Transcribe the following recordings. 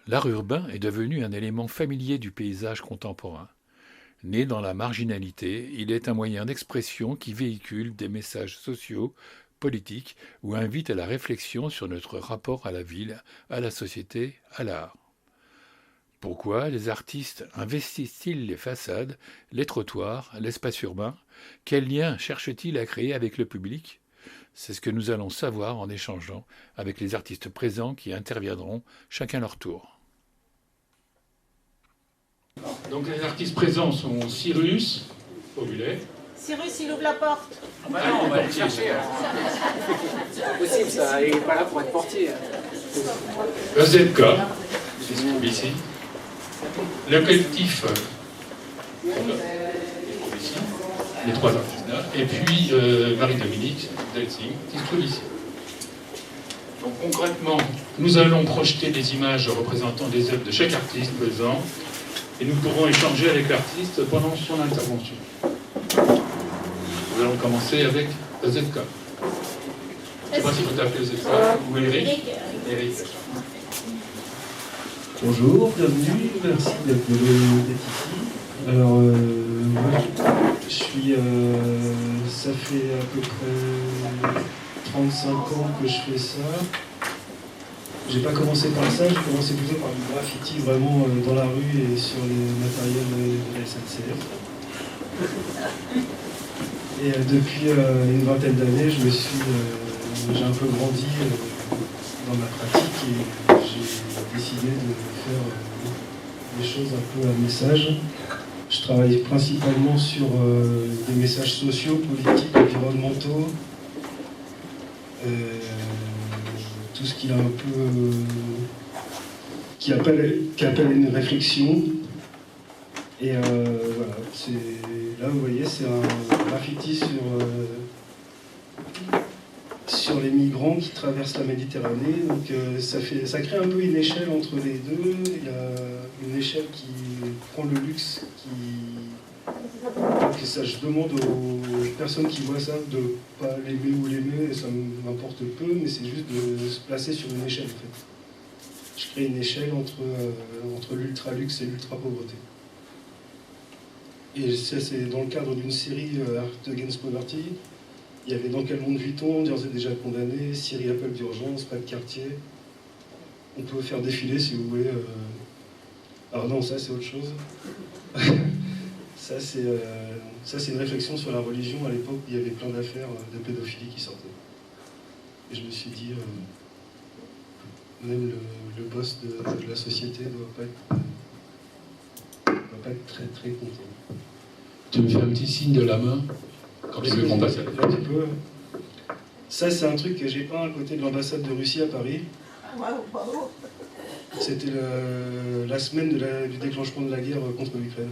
L'art urbain est devenu un élément familier du paysage contemporain. Né dans la marginalité, il est un moyen d'expression qui véhicule des messages sociaux, politiques ou invite à la réflexion sur notre rapport à la ville, à la société, à l'art. Pourquoi les artistes investissent-ils les façades, les trottoirs, l'espace urbain? Quel lien cherchent-ils à créer avec le public? C'est ce que nous allons savoir en échangeant avec les artistes présents qui interviendront chacun leur tour. Donc les artistes présents sont Cyrus, Paulet. Cyrus, il ouvre la porte. Ah bah non, on va aller chercher. C'est pas possible ça, il n'est pas là pour être portier. ZK, qui se trouve ici. Le collectif, ici, les trois artistes là. Et puis Marie-Dominique Delzing, qui se trouve ici. Donc concrètement, nous allons projeter des images représentant des œuvres de chaque artiste présent. Et nous pourrons échanger avec l'artiste pendant son intervention. Nous allons commencer avec ZK. Je ne sais pas si vous t'appelez ZK ou Eric. Eric. Bonjour, bienvenue, merci d'être ici. Alors, moi, je suis, ça fait à peu près 35 ans que je fais ça. J'ai pas commencé par ça, j'ai commencé plutôt par du graffiti vraiment dans la rue et sur les matériels de la SNCF. Et depuis une vingtaine d'années, j'ai un peu grandi dans ma pratique et j'ai décidé de faire des choses un peu à message. Je travaille principalement sur des messages sociaux, politiques, environnementaux. Tout ce qui est un peu qui appelle une réflexion. Et voilà, là vous voyez, c'est un graffiti sur les migrants qui traversent la Méditerranée. Donc ça crée un peu une échelle entre les deux. Il y a une échelle qui prend le luxe, donc ça, je demande aux personnes qui voient ça de ne pas l'aimer ou l'aimer, ça m'importe peu, mais c'est juste de se placer sur une échelle en fait. Je crée une échelle entre l'ultra-luxe et l'ultra-pauvreté. Et ça, c'est dans le cadre d'une série Art Against Poverty. Il y avait Dans quel monde vit-on, Dieu est déjà condamné, Syrie appel d'urgence, pas de quartier. On peut faire défiler si vous voulez. Alors non, ça c'est autre chose. Ça, c'est une réflexion sur la religion. À l'époque, il y avait plein d'affaires de pédophilie qui sortaient. Et je me suis dit, même le boss de la société ne doit pas être très très content. Tu me fais un petit signe de la main quand tu veux qu'on passe à la un petit peu. Ça, c'est un truc que j'ai peint à côté de l'ambassade de Russie à Paris. Waouh. C'était la semaine du déclenchement de la guerre contre l'Ukraine.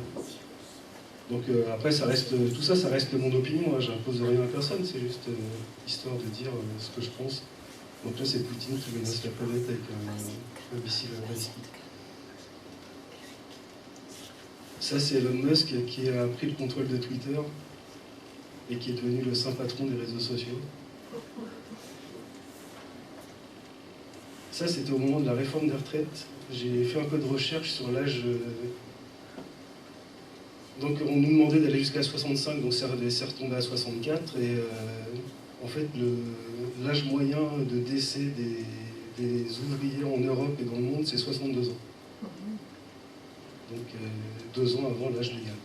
Donc après, tout ça, ça reste mon opinion. Hein. J'impose rien à personne, c'est juste histoire de dire ce que je pense. Donc là, c'est Poutine qui menace la planète avec un missile balistique. Ça, c'est Elon Musk qui a pris le contrôle de Twitter et qui est devenu le saint patron des réseaux sociaux. Ça, c'était au moment de la réforme des retraites. J'ai fait un peu de recherche sur l'âge. Donc, on nous demandait d'aller jusqu'à 65, donc ça s'est retombé à 64. Et en fait, l'âge moyen de décès des ouvriers en Europe et dans le monde, c'est 62 ans. Donc, 2 ans avant l'âge légal.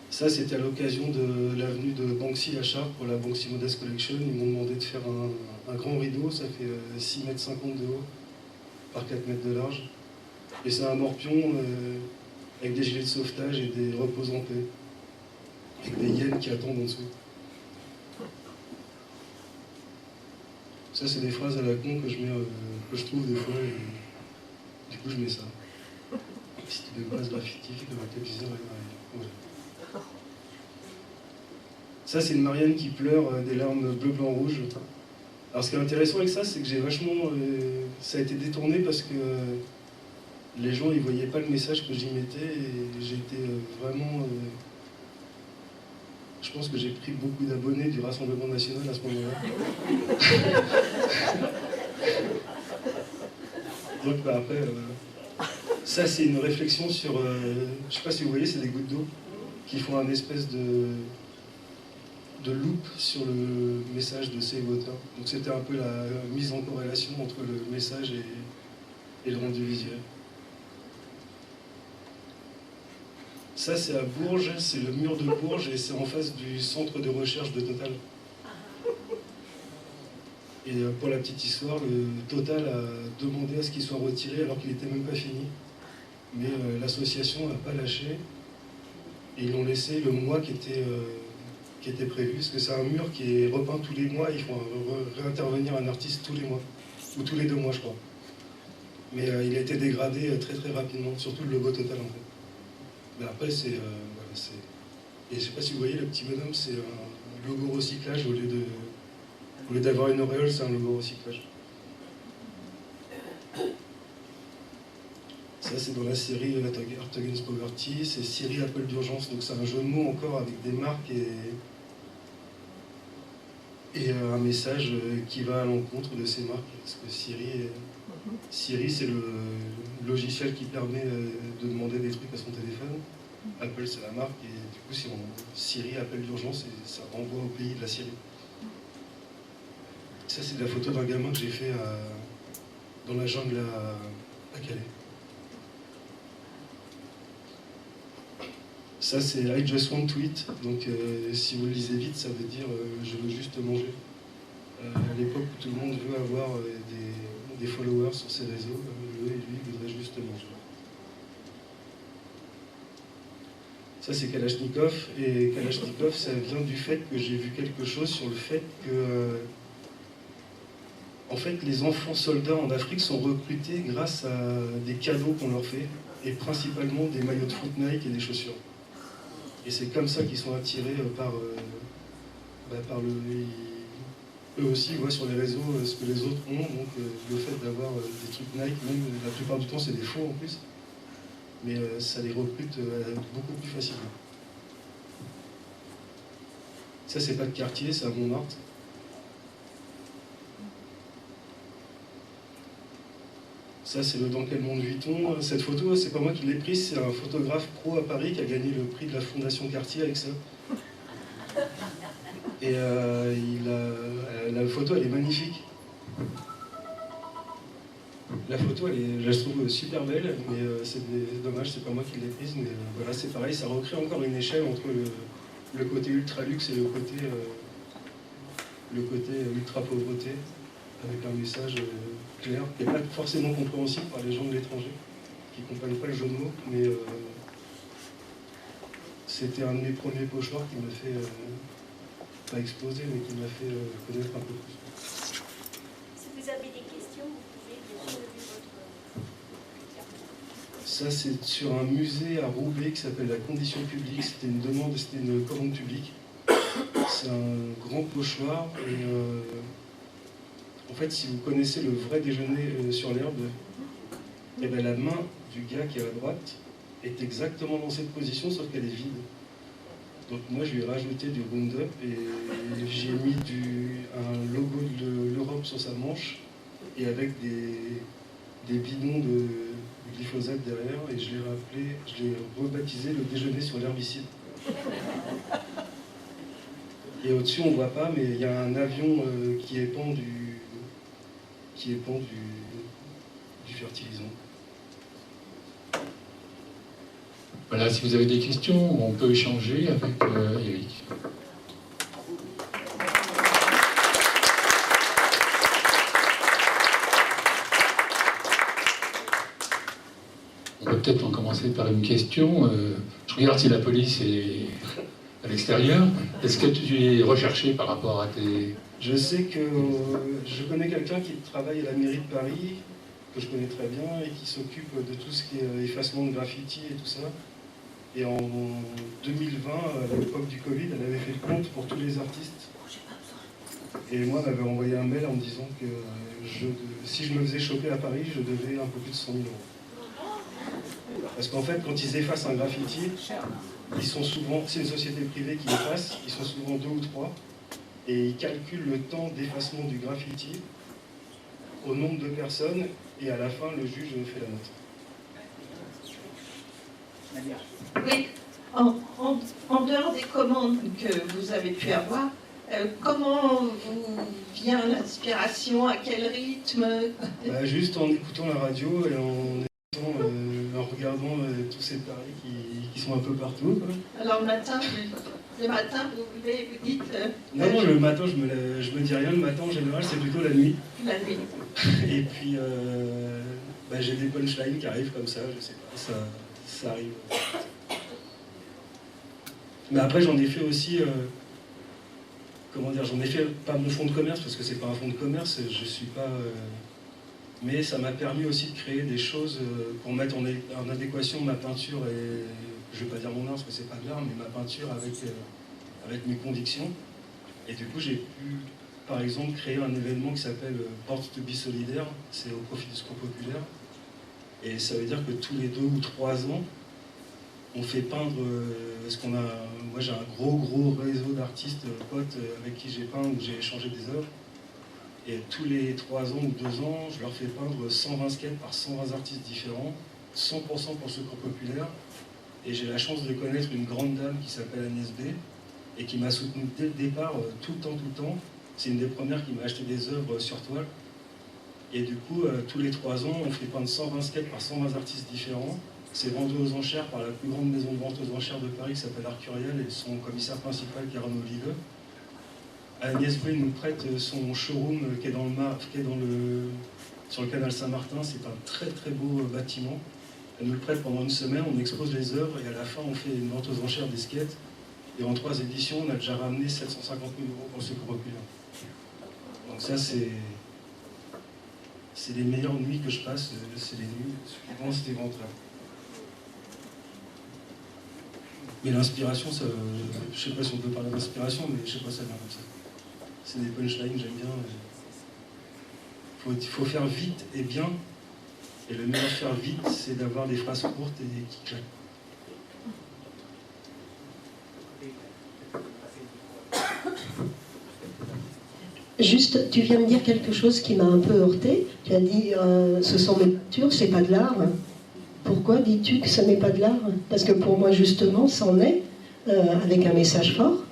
Ça, c'était à l'occasion de l'avenue de Banksy à Chartres pour la Banksy Modest Collection. Ils m'ont demandé de faire un grand rideau, ça fait 6,50 m de haut par 4 mètres de large. Et c'est un morpion avec des gilets de sauvetage et des repos en paix. Avec des hyènes qui attendent en dessous. Ça, c'est des phrases à la con que je trouve des fois, et du coup, je mets ça. C'était de base graffiti, de ma télévision. Voilà. Ça, c'est une Marianne qui pleure des larmes bleu, blanc, rouge. Alors, ce qui est intéressant avec ça, c'est que j'ai vachement. Ça a été détourné parce que les gens, ils voyaient pas le message que j'y mettais et j'ai été vraiment. Je pense que j'ai pris beaucoup d'abonnés du Rassemblement national à ce moment-là. Donc bah, après, ça c'est une réflexion sur, je sais pas si vous voyez, c'est des gouttes d'eau qui font un espèce de loop sur le message de Save Water. Donc c'était un peu la mise en corrélation entre le message et le rendu visuel. Ça c'est à Bourges, c'est le mur de Bourges et c'est en face du centre de recherche de Total. Et pour la petite histoire, le Total a demandé à ce qu'il soit retiré alors qu'il n'était même pas fini. Mais l'association n'a pas lâché et ils l'ont laissé le mois qui était prévu. Parce que c'est un mur qui est repeint tous les mois, il faut réintervenir un artiste tous les mois, ou tous les 2 mois je crois. Mais il a été dégradé très très rapidement, surtout le logo Total en fait. Mais après c'est... voilà, et je ne sais pas si vous voyez le petit bonhomme, c'est un logo recyclage au lieu d'avoir une auréole, c'est un logo recyclage. Ça c'est dans la série Art Against Poverty, c'est Siri appel d'urgence, donc c'est un jeu de mots encore avec des marques et un message qui va à l'encontre de ces marques. Parce que Siri c'est le logiciel qui permet de demander des trucs à son téléphone. Apple c'est la marque et du coup si on Siri appel d'urgence, ça renvoie au pays de la Syrie. Ça c'est de la photo d'un gamin que j'ai fait dans la jungle à Calais. Ça c'est I just want to eat, donc si vous le lisez vite ça veut dire je veux juste manger. À l'époque où tout le monde veut avoir des followers sur ses réseaux, lui voudrait juste manger. Ça c'est Kalachnikov, et Kalachnikov ça vient du fait que j'ai vu quelque chose sur le fait que en fait les enfants soldats en Afrique sont recrutés grâce à des cadeaux qu'on leur fait, et principalement des maillots de foot Nike et des chaussures. Et c'est comme ça qu'ils sont attirés par eux aussi voient sur les réseaux ce que les autres ont, donc le fait d'avoir des trucs Nike, même la plupart du temps c'est des faux en plus, mais ça les recrute beaucoup plus facilement. Ça c'est pas de quartier, c'est à Montmartre. Ça c'est le Dans quel monde vit-on. Cette photo, c'est pas moi qui l'ai prise, c'est un photographe pro à Paris qui a gagné le prix de la Fondation Cartier avec ça. Et la photo elle est magnifique. La photo je la trouve super belle, mais c'est dommage, c'est pas moi qui l'ai prise, mais voilà, c'est pareil, ça recrée encore une échelle entre le côté ultra luxe et le côté ultra pauvreté, avec un message clair, qui n'est pas forcément compréhensible par les gens de l'étranger, qui ne comprennent pas le jeu de mots, mais c'était un de mes premiers pochoirs qui m'a fait, pas exploser, mais qui m'a fait connaître un peu plus. Si vous avez des questions, vous pouvez bien sûr lever votre... Ça, c'est sur un musée à Roubaix qui s'appelle La Condition Publique. C'était une commande publique. C'est un grand pochoir. Et en fait, si vous connaissez le vrai déjeuner sur l'herbe, eh ben, la main du gars qui est à droite est exactement dans cette position, sauf qu'elle est vide. Donc moi, je lui ai rajouté du Roundup et j'ai mis un logo de l'Europe sur sa manche et avec des bidons de glyphosate derrière, et je l'ai rebaptisé le déjeuner sur l'herbicide. Et au-dessus on ne voit pas, mais il y a un avion qui épand du fertilisant. Voilà, si vous avez des questions, on peut échanger avec Eric. On peut peut-être en commencer par une question. Je regarde si la police est à l'extérieur. Est-ce que tu es recherché par rapport à tes... Je sais que je connais quelqu'un qui travaille à la mairie de Paris, que je connais très bien, et qui s'occupe de tout ce qui est effacement de graffiti et tout ça. Et en 2020, à l'époque du Covid, elle avait fait le compte pour tous les artistes. Et moi, elle m'avait envoyé un mail en me disant que si je me faisais choper à Paris, je devais un peu plus de 100 000 €. Parce qu'en fait, quand ils effacent un graffiti, ils sont souvent, c'est une société privée qui efface, ils sont souvent 2 ou 3, et ils calculent le temps d'effacement du graffiti au nombre de personnes, et à la fin, le juge fait la note. Oui, en dehors des commandes que vous avez pu avoir, comment vous vient l'inspiration, à quel rythme? Bah, juste en écoutant la radio et en regardant tous ces paris qui sont un peu partout, quoi. Alors le matin, vous dites Non, le matin, je me dis rien. Le matin, en général, c'est plutôt la nuit. la nuit. Et puis, bah, j'ai des punchlines qui arrivent comme ça, je sais pas, ça arrive. Mais après, j'en ai fait aussi, j'en ai fait pas mon fonds de commerce, parce que c'est pas un fonds de commerce, je suis pas... mais ça m'a permis aussi de créer des choses pour mettre en adéquation ma peinture et, je vais pas dire mon art, parce que c'est pas de l'art, mais ma peinture avec mes convictions. Et du coup, j'ai pu, par exemple, créer un événement qui s'appelle Porte to be solidaire, c'est au profit du Secours populaire. Et ça veut dire que tous les 2 ou 3 ans, on fait peindre, moi j'ai un gros réseau d'artistes, potes avec qui j'ai peint, où j'ai échangé des œuvres. Et tous les 3 ans ou 2 ans, je leur fais peindre 120 skates par 120 artistes différents, 100% pour le Secours populaire. Et j'ai la chance de connaître une grande dame qui s'appelle Agnès B, et qui m'a soutenu dès le départ, tout le temps. C'est une des premières qui m'a acheté des œuvres sur toile. Et du coup, tous les 3 ans, on fait peindre 120 skates par 120 artistes différents. C'est vendu aux enchères par la plus grande maison de vente aux enchères de Paris qui s'appelle Arcurial et son commissaire principal qui est Arnaud Villeux. Agnès B nous prête son showroom qui est sur le canal Saint-Martin. C'est un très beau bâtiment. Elle nous le prête pendant une semaine, on expose les œuvres et à la fin on fait une vente aux enchères des skates. Et en 3 éditions, on a déjà ramené 750 000 € pour le Secours populaire. Donc ça, c'est les meilleures nuits que je passe, c'est les nuits suivant ces ventes-là. Mais l'inspiration, je sais pas si on peut parler d'inspiration, mais je sais pas, ça vient comme ça. C'est des punchlines, j'aime bien. Il faut faire vite et bien. Et le meilleur faire vite, c'est d'avoir des phrases courtes et qui claquent. Juste, tu viens me dire quelque chose qui m'a un peu heurté. Tu as dit, ce sont mes peintures, c'est pas de l'art. Pourquoi dis-tu que ça n'est pas de l'art? Parce que pour moi, justement, c'en est, avec un message fort.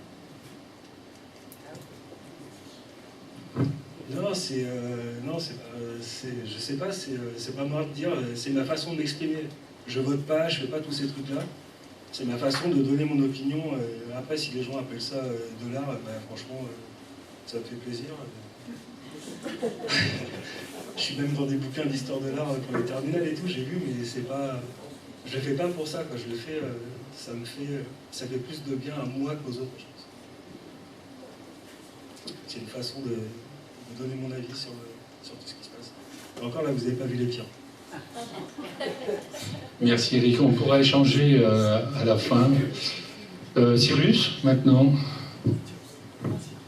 Non, je sais pas, c'est pas moi de dire, c'est ma façon de m'exprimer. Je vote pas, je fais pas tous ces trucs-là. C'est ma façon de donner mon opinion. Après, si les gens appellent ça de l'art, bah, franchement, ça me fait plaisir. Je suis même dans des bouquins d'histoire de l'art pour les terminales et tout, j'ai vu, mais c'est pas... Je le fais pas pour ça, quoi. Je le fais, ça fait plus de bien à moi qu'aux autres, je pense. C'est une façon de donner mon avis sur tout ce qui se passe. Et encore là, vous n'avez pas vu les pires. Merci Eric, on pourra échanger à la fin. Cyrus, maintenant.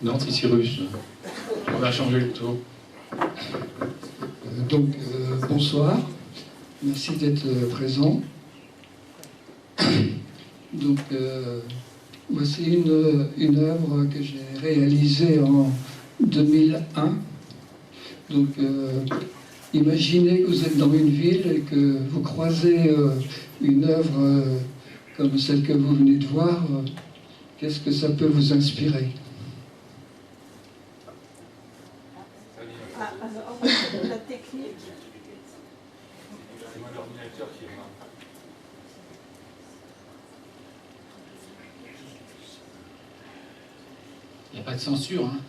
Non, c'est Cyrus. On va changer le tour. Donc, bonsoir. Merci d'être présent. Donc, voici une œuvre que j'ai réalisée en 2001. Donc, imaginez que vous êtes dans une ville et que vous croisez une œuvre comme celle que vous venez de voir. Qu'est-ce que ça peut vous inspirer? Alors, la technique. C'est mon ordinateur qui est mort. Il n'y a pas de censure, hein.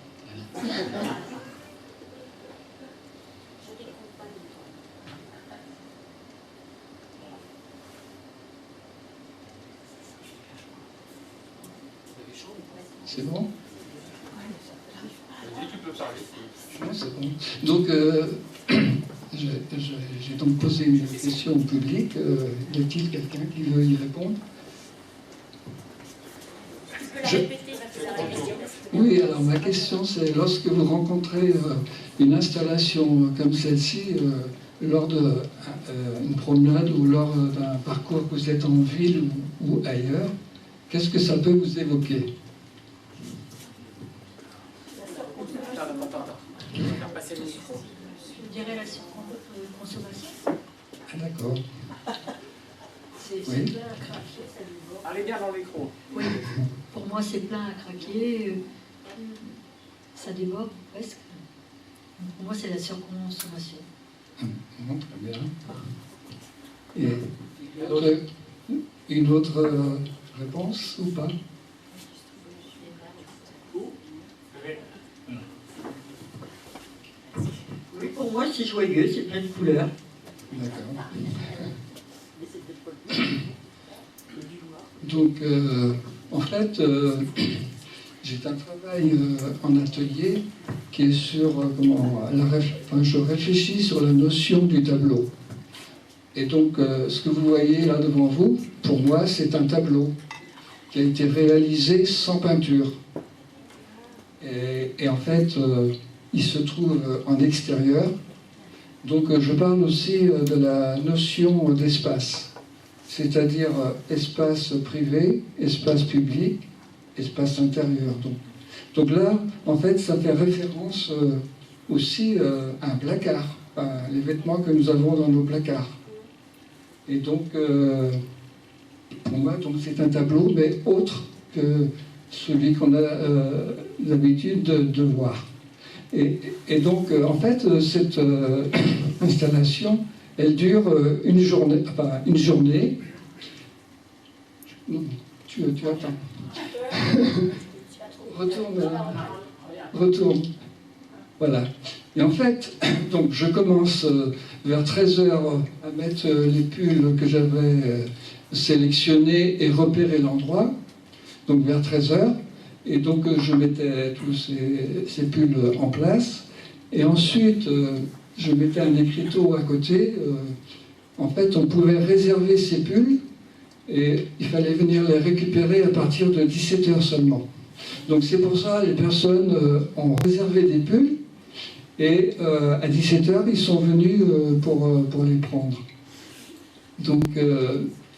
C'est bon? Tu peux parler. Non, c'est bon. Donc, j'ai donc posé une question au public. Y a-t-il quelqu'un qui veut y répondre? Tu peux la répéter, la question. Oui, alors ma question c'est, lorsque vous rencontrez une installation comme celle-ci, lors d'une promenade ou lors d'un parcours que vous êtes en ville ou ailleurs, qu'est-ce que ça peut vous évoquer? Attends. On va faire passer le micro. Je dirais la surconsommation. Ah, d'accord. C'est Oui. plein à craquer, ça déborde. Allez bien dans le micro. Oui, pour moi c'est plein à craquer, ça déborde presque. Pour moi c'est la surconsommation. Bon, très bien. Et une autre réponse ou pas? Oui, pour moi, c'est joyeux, c'est plein de couleurs. D'accord. Donc, en fait, j'ai un travail en atelier qui est sur je réfléchis sur la notion du tableau. Et donc, ce que vous voyez là devant vous, pour moi, c'est un tableau qui a été réalisé sans peinture. Et en fait, il se trouve en extérieur. Donc, je parle aussi de la notion d'espace, c'est-à-dire espace privé, espace public, espace intérieur. Donc là, en fait, ça fait référence aussi à un placard, à les vêtements que nous avons dans nos placards. Et donc, pour moi, c'est un tableau, mais autre que celui qu'on a l'habitude de voir. Et donc, en fait, cette installation, elle dure une journée. Tu attends. Retourne. Voilà. Et en fait, donc je commence vers 13h à mettre les pulls que j'avais sélectionnés et repérer l'endroit. Donc vers 13h. Et donc je mettais tous ces pulls en place. Et ensuite, je mettais un écriteau à côté. En fait, on pouvait réserver ces pulls et il fallait venir les récupérer à partir de 17h seulement. Donc c'est pour ça que les personnes ont réservé des pulls et à 17h, ils sont venus pour les prendre. Donc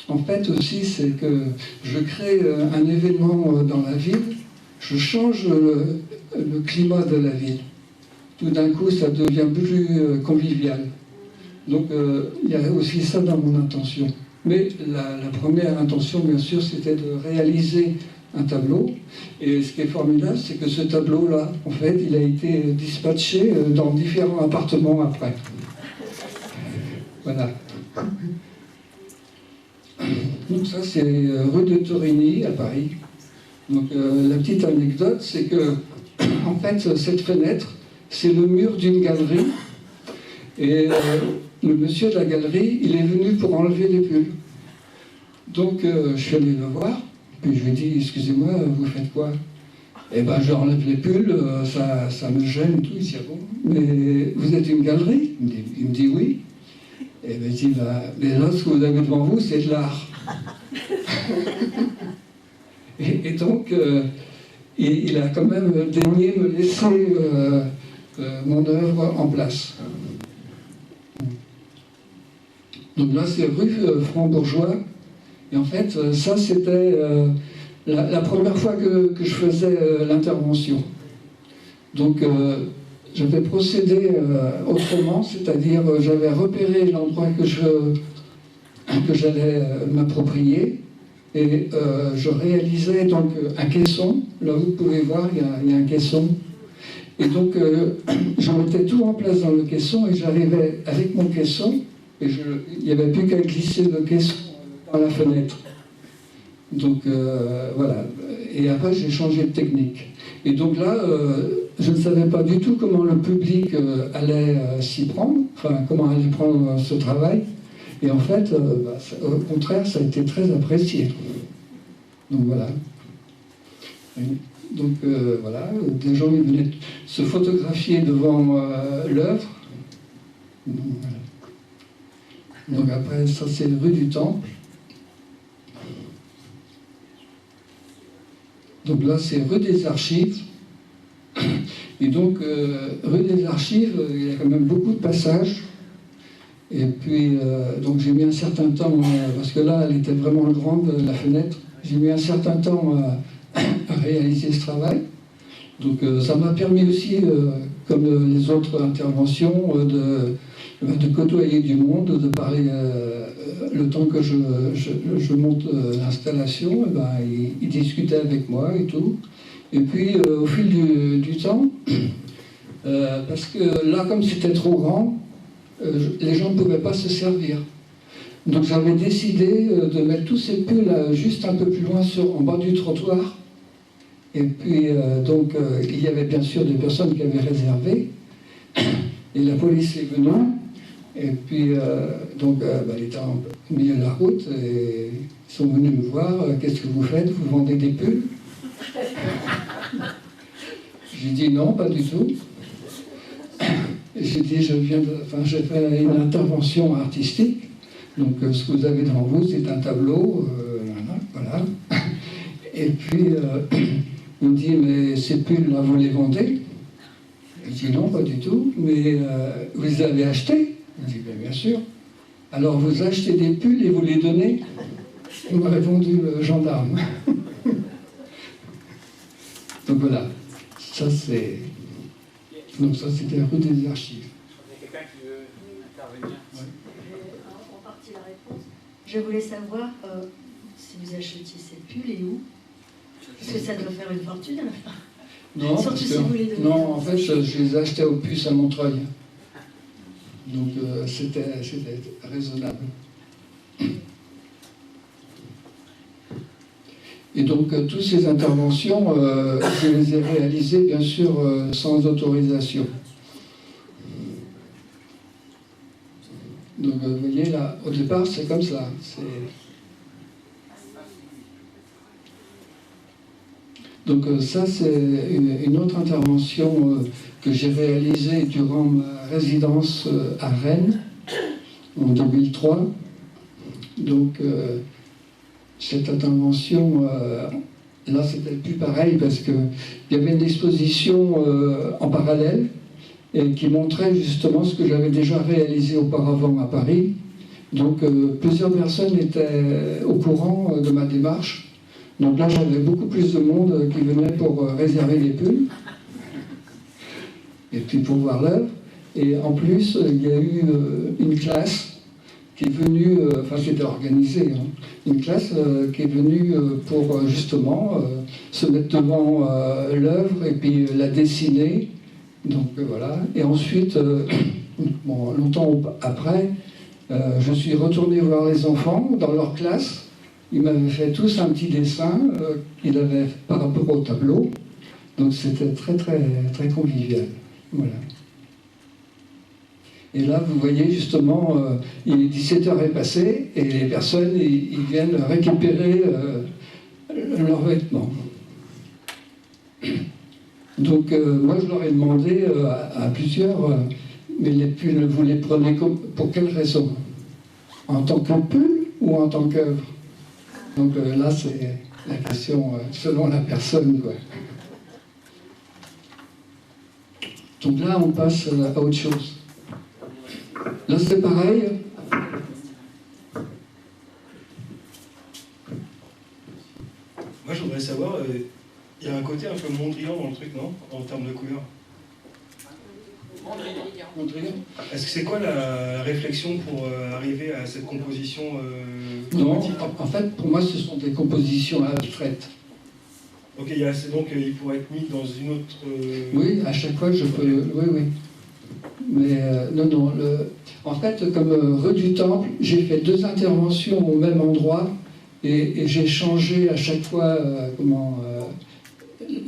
en fait aussi, c'est que je crée un événement dans la ville, je change le climat de la ville. Tout d'un coup, ça devient plus convivial. Donc il y a aussi ça dans mon intention. Mais la première intention, bien sûr, c'était de réaliser un tableau. Et ce qui est formidable, c'est que ce tableau-là, en fait, il a été dispatché dans différents appartements après. Voilà. Donc ça, c'est rue de Torigny, à Paris. Donc la petite anecdote, c'est que, en fait, cette fenêtre, c'est le mur d'une galerie. Et le monsieur de la galerie, il est venu pour enlever les pulls. Donc je suis allé le voir. Puis je lui ai dit, excusez-moi, vous faites quoi? Eh ben, je enlève les pulls, ça me gêne, tout. Il dit, ah bon, mais vous êtes une galerie? Il me dit oui. Et ben, il dit, mais là, ce que vous avez devant vous, c'est de l'art. et donc, il a quand même daigné me laisser mon œuvre en place. Donc là, c'est rue Franc-Bourgeois. Et en fait, ça, c'était la première fois que je faisais l'intervention. Donc, j'avais procédé autrement, c'est-à-dire j'avais repéré l'endroit que j'allais m'approprier et je réalisais donc un caisson. Là, vous pouvez voir, il y a un caisson. Et donc, je mettais tout en place dans le caisson et j'arrivais avec mon caisson et il n'y avait plus qu'à glisser le caisson dans la fenêtre. Donc voilà. Et après j'ai changé de technique. Et donc là, je ne savais pas du tout comment le public allait s'y prendre, enfin comment allait prendre ce travail. Et en fait, au contraire, ça a été très apprécié. Donc voilà. Donc voilà, des gens venaient se photographier devant l'œuvre. Voilà. Donc après, ça c'est rue du Temple. Donc là, c'est rue des Archives. Et donc, rue des Archives, il y a quand même beaucoup de passages. Et puis, donc j'ai mis un certain temps, parce que là, elle était vraiment grande, la fenêtre. J'ai mis un certain temps à réaliser ce travail. Donc ça m'a permis aussi, comme les autres interventions, de côtoyer du monde, de parler le temps que je monte l'installation, il discutait avec moi et tout. Et puis au fil du temps, parce que là, comme c'était trop grand, les gens ne pouvaient pas se servir. Donc j'avais décidé de mettre tous ces pulls juste un peu plus loin en bas du trottoir. Et puis il y avait bien sûr des personnes qui avaient réservé. Et la police est venue. Et puis il était au milieu de la route et ils sont venus me voir. Qu'est-ce que vous faites? Vous vendez des pulls? J'ai dit non, pas du tout. J'ai dit j'ai fait une intervention artistique. Donc ce que vous avez devant vous, c'est un tableau, voilà. Et puis il me dit, mais ces pulls-là, vous les vendez? Je dis non, pas du tout. Mais vous les avez achetés? Je dis bien sûr. Alors vous achetez des pulls et vous les donnez? Il m'a répondu le gendarme. Donc voilà, ça c'est. Donc ça c'était rue des Archives. Il y a quelqu'un qui veut intervenir. En partie la réponse. Je voulais savoir si vous achetiez ces pulls et où? Parce que ça doit faire une fortune à la fin. Non, surtout si vous les donnez. Non, en fait, je les achetais au puce à Montreuil. Donc c'était raisonnable. Et donc toutes ces interventions, je les ai réalisées bien sûr sans autorisation. Donc vous voyez là, au départ c'est comme ça. Donc ça c'est une autre intervention que j'ai réalisée durant ma résidence à Rennes en 2003. Donc cette intervention, là c'était plus pareil parce qu'il y avait une exposition en parallèle et qui montrait justement ce que j'avais déjà réalisé auparavant à Paris. Donc plusieurs personnes étaient au courant de ma démarche. Donc là j'avais beaucoup plus de monde qui venait pour réserver les pulls et puis pour voir l'œuvre. Et en plus il y a eu une classe qui est venue, enfin c'était organisé, hein, une classe qui est venue pour justement se mettre devant l'œuvre et puis la dessiner. Donc voilà. Et ensuite, bon, longtemps après, je suis retourné voir les enfants dans leur classe. Ils m'avaient fait tous un petit dessin qu'ils avaient par rapport au tableau. Donc c'était très très très convivial. Voilà. Et là, vous voyez justement, 17h est passé et les personnes ils viennent récupérer leurs vêtements. Donc moi, je leur ai demandé à plusieurs, mais les pulls, vous les prenez pour quelle raison? En tant que pull ou en tant qu'œuvre? Donc là, c'est la question selon la personne, quoi. Donc là, on passe à autre chose. Là, c'est pareil. Moi, je voudrais savoir, il y a un côté un peu Mondrian dans le truc, non? En termes de couleur. Mondrian. Est-ce que c'est quoi la réflexion pour arriver à cette composition Non, en fait, pour moi, ce sont des compositions abstraites. Ok, donc il pourrait être mis dans une autre... Oui, à chaque fois, je peux... Oui, oui. Mais non. En fait, comme rue du Temple, j'ai fait 2 interventions au même endroit et j'ai changé à chaque fois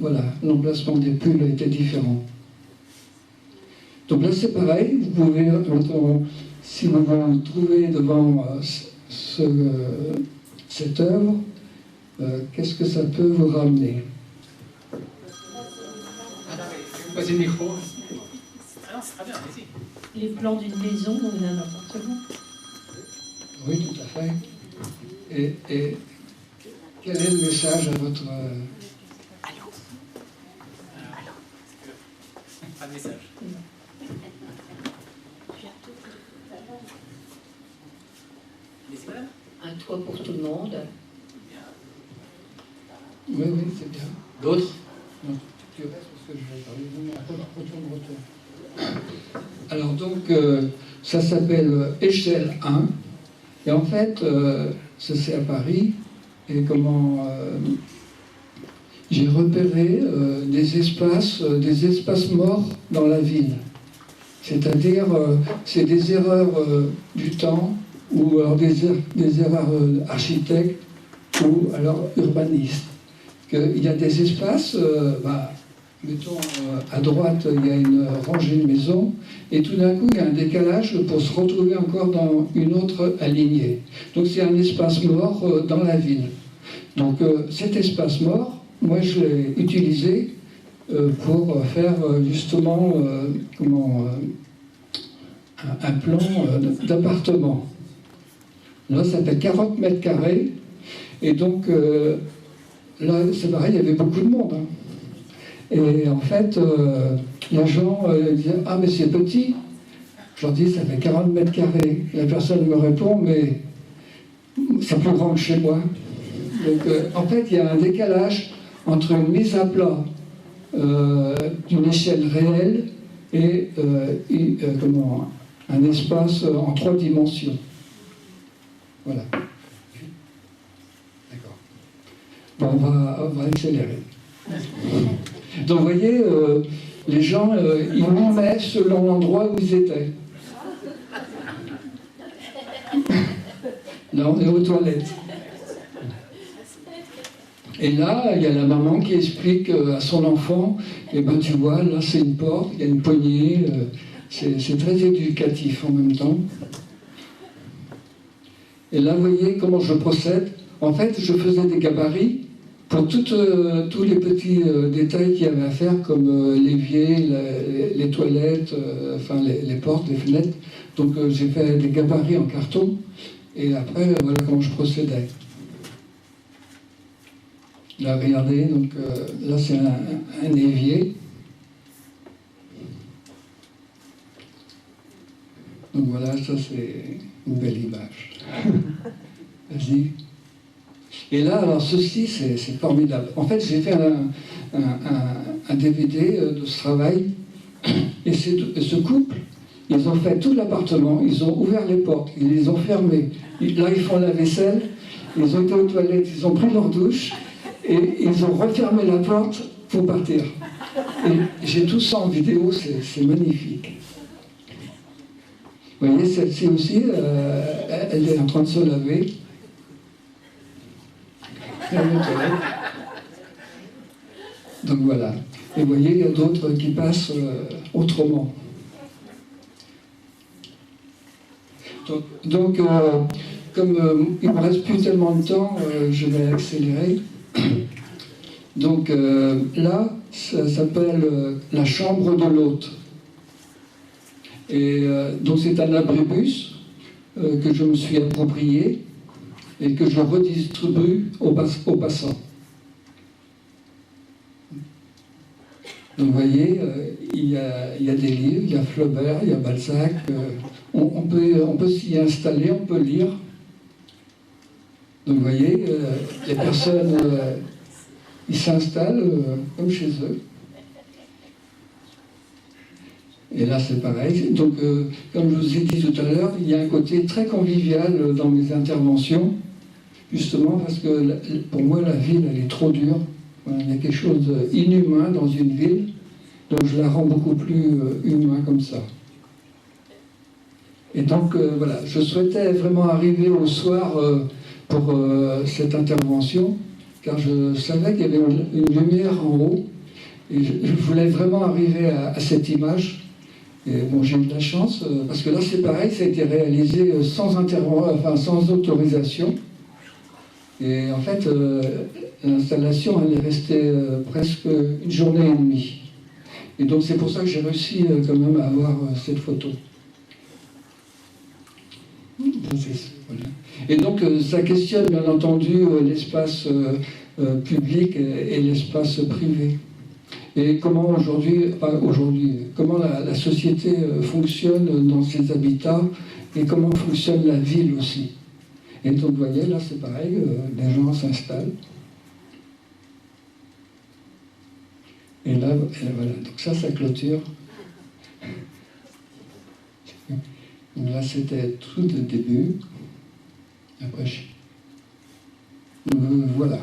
voilà, l'emplacement des pulls était différent. Donc là, c'est pareil. Vous pouvez, si vous vous trouvez devant cette œuvre, qu'est-ce que ça peut vous ramener? Posez le micro. Ah non, c'est très bien, allez-y. Les plans d'une maison ou d'un appartement. Oui, tout à fait. Et quel est le message à votre... Allô. Pas de message. Un toit pour tout le monde. Oui, c'est bien. D'autres? Non, tu restes parce que que je vais parler. Retourne. Alors donc, ça s'appelle échelle 1. Et en fait, ça c'est à Paris. Et comment j'ai repéré des espaces morts dans la ville. C'est-à-dire, c'est des erreurs du temps, ou alors des erreurs architectes, ou alors urbanistes. Il y a des espaces, mettons à droite, il y a une rangée de maisons, et tout d'un coup, il y a un décalage pour se retrouver encore dans une autre alignée. Donc c'est un espace mort dans la ville. Donc cet espace mort, moi je l'ai utilisé pour faire justement un plan d'appartement. Là, ça fait 40 mètres carrés, et donc là, c'est pareil, il y avait beaucoup de monde. Hein. Et en fait, les gens disaient « Ah, mais c'est petit !» Je leur dis « Ça fait 40 mètres carrés. » La personne me répond « Mais c'est plus grand que chez moi. » Donc, en fait, il y a un décalage entre une mise à plat d'une échelle réelle et un espace en 3 dimensions. Voilà. D'accord. Bon, on va accélérer. Donc, vous voyez, les gens, ils m'emmenaient selon l'endroit où ils étaient. Là, on est aux toilettes. Et là, il y a la maman qui explique à son enfant, eh ben, tu vois, là, c'est une porte, il y a une poignée, c'est très éducatif en même temps. Et là, vous voyez comment je procède. En fait, je faisais des gabarits pour tous les petits détails qu'il y avait à faire, comme l'évier, les toilettes, enfin les portes, les fenêtres. Donc j'ai fait des gabarits en carton, et après, voilà comment je procédais. Là, regardez, donc là c'est un évier. Donc voilà, ça c'est une belle image. Vas-y. Et là, alors ceci, c'est formidable. En fait, j'ai fait un DVD de ce travail, et ce couple, ils ont fait tout l'appartement, ils ont ouvert les portes, ils les ont fermées. Là, ils font la vaisselle, ils ont été aux toilettes, ils ont pris leur douche, et ils ont refermé la porte pour partir. Et j'ai tout ça en vidéo, c'est magnifique. Vous voyez, celle-ci aussi, elle est en train de se laver. Donc voilà. Et vous voyez, il y a d'autres qui passent autrement. Donc comme il ne me reste plus tellement de temps, je vais accélérer. Donc là, ça s'appelle la chambre de l'hôte. Et donc c'est un abribus que je me suis approprié et que je redistribue aux passants. Donc vous voyez, il y a des livres, il y a Flaubert, il y a Balzac, on peut s'y installer, on peut lire. Donc vous voyez, les personnes, ils s'installent comme chez eux. Et là c'est pareil. Donc comme je vous ai dit tout à l'heure, il y a un côté très convivial dans mes interventions, justement parce que pour moi la ville elle est trop dure. Il y a quelque chose d'inhumain dans une ville, donc je la rends beaucoup plus humain comme ça. Et donc voilà, je souhaitais vraiment arriver au soir pour cette intervention, car je savais qu'il y avait une lumière en haut, et je voulais vraiment arriver à cette image. Et bon, j'ai eu de la chance, parce que là c'est pareil, ça a été réalisé sans autorisation. Et en fait, l'installation, elle est restée presque une journée et demie. Et donc c'est pour ça que j'ai réussi quand même à avoir cette photo. Voilà. Et donc ça questionne bien entendu l'espace public et l'espace privé. Et comment comment la société fonctionne dans ses habitats et comment fonctionne la ville aussi. Et donc vous voyez, là c'est pareil, les gens s'installent. Et là, voilà. Donc ça clôture. Là, c'était tout le début. Après, voilà.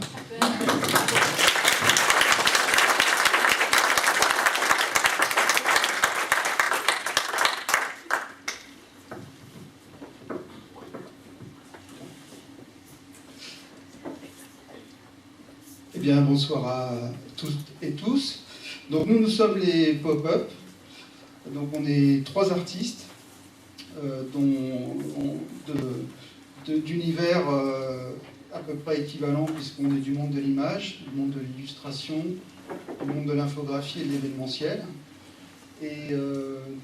Eh bien, bonsoir à toutes et tous. Donc, nous sommes les Pop-Up. Donc, on est 3 artistes d'univers à peu près équivalents, puisqu'on est du monde de l'image, du monde de l'illustration, du monde de l'infographie et de l'événementiel. Et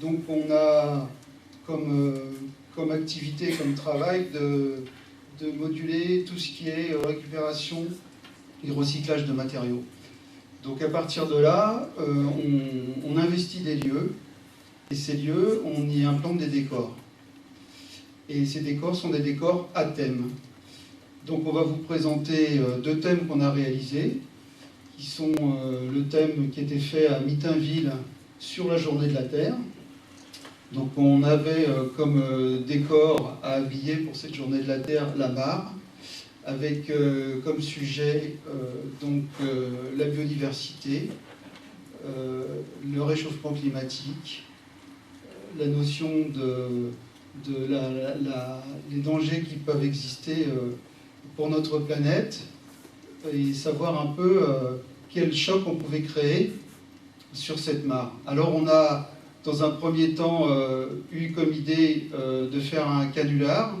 donc, on a comme activité, comme travail de moduler tout ce qui est récupération et recyclage de matériaux. Donc à partir de là, on investit des lieux, et ces lieux, on y implante des décors. Et ces décors sont des décors à thème. Donc on va vous présenter 2 thèmes qu'on a réalisés, qui sont le thème qui était fait à Mitainville sur la Journée de la Terre. Donc on avait comme décor à habiller pour cette Journée de la Terre la mare, avec comme sujet la biodiversité, le réchauffement climatique, la notion les dangers qui peuvent exister pour notre planète, et savoir un peu quel choc on pouvait créer sur cette mare. Alors on a dans un premier temps eu comme idée de faire un canular.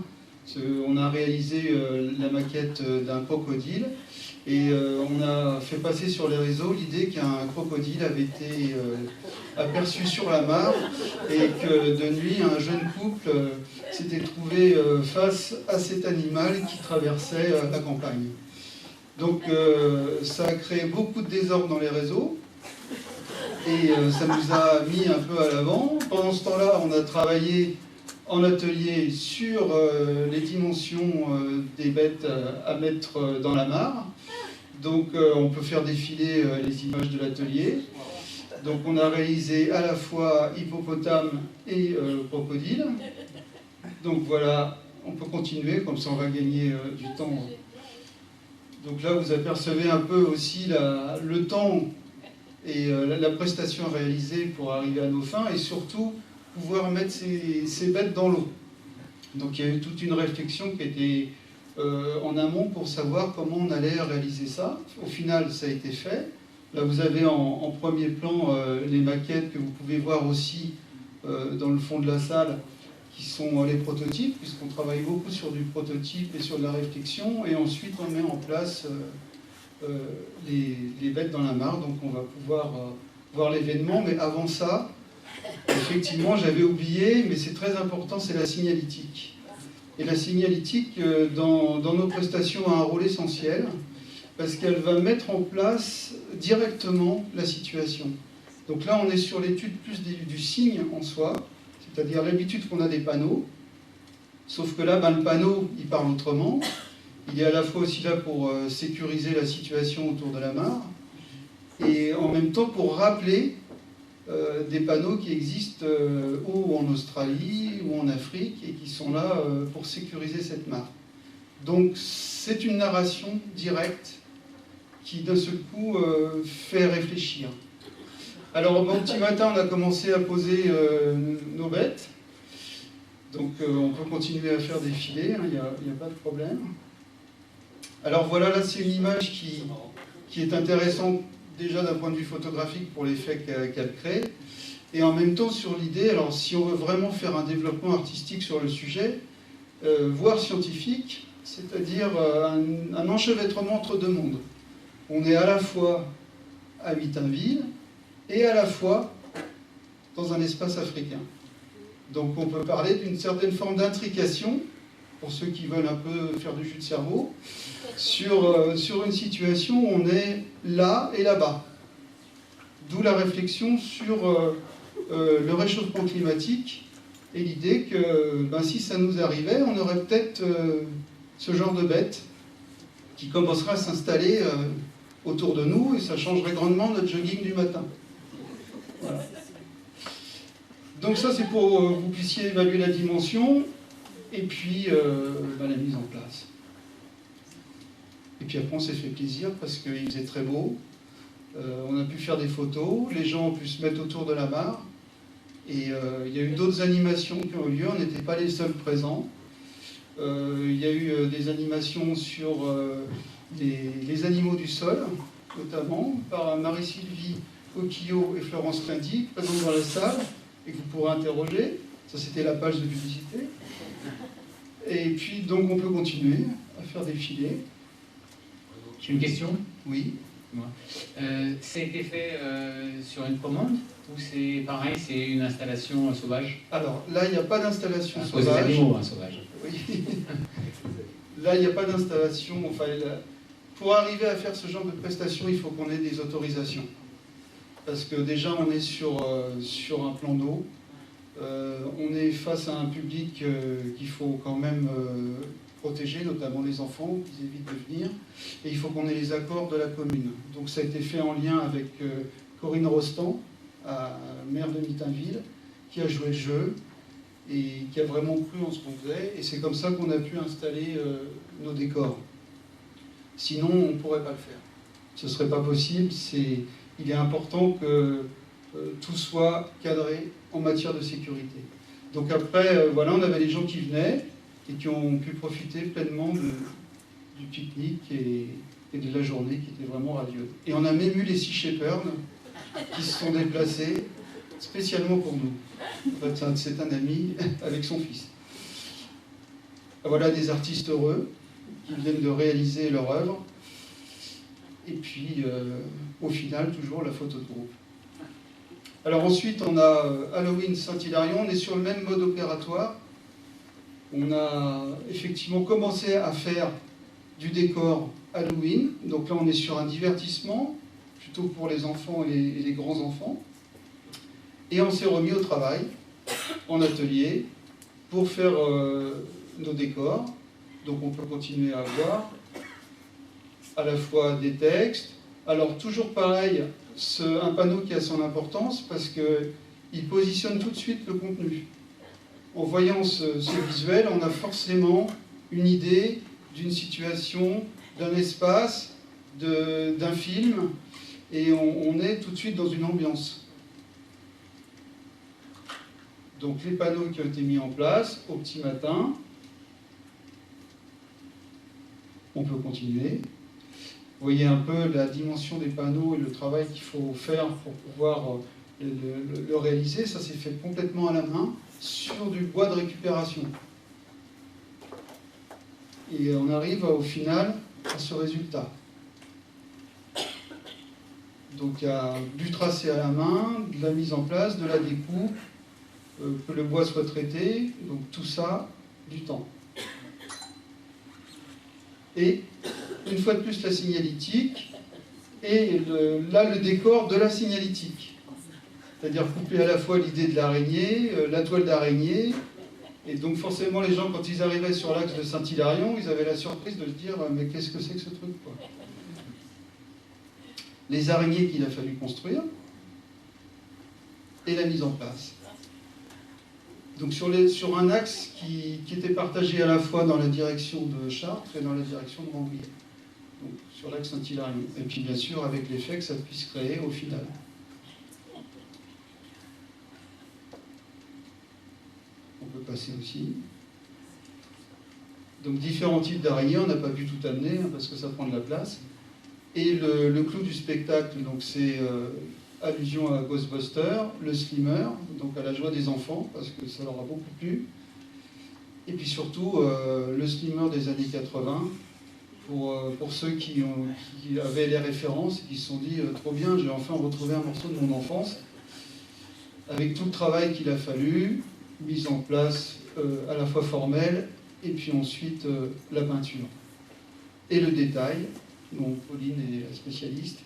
On a réalisé la maquette d'un crocodile et on a fait passer sur les réseaux l'idée qu'un crocodile avait été aperçu sur la mare et que de nuit un jeune couple s'était trouvé face à cet animal qui traversait la campagne. Donc ça a créé beaucoup de désordre dans les réseaux et ça nous a mis un peu à l'avant. Pendant ce temps-là, on a travaillé en atelier sur les dimensions des bêtes à mettre dans la mare. Donc on peut faire défiler les images de l'atelier. Donc on a réalisé à la fois hippopotame et crocodile. Donc voilà, on peut continuer, comme ça on va gagner du temps. Donc là vous apercevez un peu aussi le temps et la prestation réalisée pour arriver à nos fins, et surtout pouvoir mettre ces bêtes dans l'eau. Donc il y a eu toute une réflexion qui était en amont pour savoir comment on allait réaliser ça. Au final, ça a été fait. Là, vous avez en premier plan les maquettes que vous pouvez voir aussi dans le fond de la salle, qui sont les prototypes, puisqu'on travaille beaucoup sur du prototype et sur de la réflexion, et ensuite on met en place les bêtes dans la mare. Donc on va pouvoir voir l'événement, mais avant ça, effectivement, j'avais oublié, mais c'est très important, c'est la signalétique. Et la signalétique, dans nos prestations, a un rôle essentiel, parce qu'elle va mettre en place directement la situation. Donc là, on est sur l'étude plus du signe en soi, c'est-à-dire l'habitude qu'on a des panneaux, sauf que là, le panneau, il parle autrement. Il est à la fois aussi là pour sécuriser la situation autour de la mare, et en même temps pour rappeler des panneaux qui existent ou en Australie ou en Afrique et qui sont là pour sécuriser cette mare. Donc c'est une narration directe qui d'un seul coup fait réfléchir. Alors bon petit matin, on a commencé à poser nos bêtes. Donc on peut continuer à faire défiler, il n'y a pas de problème. Alors voilà, là c'est une image qui est intéressante déjà d'un point de vue photographique pour l'effet qu'elle crée, et en même temps sur l'idée, alors si on veut vraiment faire un développement artistique sur le sujet, voire scientifique, c'est-à-dire un enchevêtrement entre 2 mondes. On est à la fois à Mitainville et à la fois dans un espace africain. Donc on peut parler d'une certaine forme d'intrication, pour ceux qui veulent un peu faire du jus de cerveau, sur une situation où on est là et là-bas. D'où la réflexion sur le réchauffement climatique et l'idée que si ça nous arrivait, on aurait peut-être ce genre de bête qui commencerait à s'installer autour de nous et ça changerait grandement notre jogging du matin. Voilà. Donc ça, c'est pour que vous puissiez évaluer la dimension et puis la mise en place. Et puis après, on s'est fait plaisir parce qu'il faisait très beau. On a pu faire des photos, les gens ont pu se mettre autour de la mare. Et il y a eu d'autres animations qui ont eu lieu, on n'était pas les seuls présents. Il y a eu des animations sur les animaux du sol, notamment par Marie-Sylvie Oquillot et Florence Lindy, présentes dans la salle, et que vous pourrez interroger. Ça, c'était la page de publicité. Et puis, donc, on peut continuer à faire défiler. J'ai une question. Oui. Ça a été fait sur une commande ou c'est pareil, c'est une installation sauvage? Alors, là, il n'y a pas d'installation sauvage. Des animaux sauvages. Oui. Là, il n'y a pas d'installation. Enfin, pour arriver à faire ce genre de prestation, il faut qu'on ait des autorisations. Parce que déjà, on est sur un plan d'eau. On est face à un public qu'il faut quand même protéger, notamment les enfants, qu'ils évitent de venir. Et il faut qu'on ait les accords de la commune. Donc ça a été fait en lien avec Corinne Rostand, maire de Mitainville, qui a joué le jeu et qui a vraiment cru en ce qu'on faisait. Et c'est comme ça qu'on a pu installer nos décors. Sinon, on ne pourrait pas le faire. Ce ne serait pas possible. Il est important que tout soit cadré en matière de sécurité. Donc après, voilà, on avait les gens qui venaient et qui ont pu profiter pleinement du pique-nique et de la journée qui était vraiment radieuse. Et on a même eu les Sea Shepherds qui se sont déplacés spécialement pour nous. En fait, c'est un ami avec son fils. Voilà des artistes heureux qui viennent de réaliser leur œuvre. Et puis, au final, toujours la photo de groupe. Alors ensuite, on a Halloween Saint-Hilarion. On est sur le même mode opératoire. On a effectivement commencé à faire du décor Halloween. Donc là, on est sur un divertissement, plutôt pour les enfants et les grands-enfants. Et on s'est remis au travail, en atelier, pour faire nos décors. Donc on peut continuer à voir à la fois des textes. Alors toujours pareil, un panneau qui a son importance parce qu'il positionne tout de suite le contenu. En voyant ce visuel, on a forcément une idée d'une situation, d'un espace, d'un film, et on est tout de suite dans une ambiance. Donc les panneaux qui ont été mis en place au petit matin, on peut continuer. Vous voyez un peu la dimension des panneaux et le travail qu'il faut faire pour pouvoir le réaliser. Ça s'est fait complètement à la main sur du bois de récupération. Et on arrive au final à ce résultat. Donc il y a du tracé à la main, de la mise en place, de la découpe, que le bois soit traité, donc tout ça, du temps. Et une fois de plus la signalétique, et là le décor de la signalétique. C'est-à-dire couper à la fois l'idée de l'araignée, la toile d'araignée, et donc forcément les gens, quand ils arrivaient sur l'axe de Saint-Hilarion, ils avaient la surprise de se dire « mais qu'est-ce que c'est que ce truc quoi ?» Les araignées qu'il a fallu construire, et la mise en place. Donc sur un axe qui était partagé à la fois dans la direction de Chartres et dans la direction de Rambouillet. Donc sur l'axe Saint-Hilarion. Et puis bien sûr avec l'effet que ça puisse créer au final. On peut passer aussi. Donc différents types d'araignées, on n'a pas pu tout amener parce que ça prend de la place. Et le clou du spectacle, donc c'est allusion à Ghostbusters, le Slimmer, donc à la joie des enfants, parce que ça leur a beaucoup plu. Et puis surtout, le Slimmer des années 80, pour ceux qui avaient les références et qui se sont dit « trop bien, j'ai enfin retrouvé un morceau de mon enfance », avec tout le travail qu'il a fallu, mise en place à la fois formelle, et puis ensuite la peinture. Et le détail, dont Pauline est la spécialiste.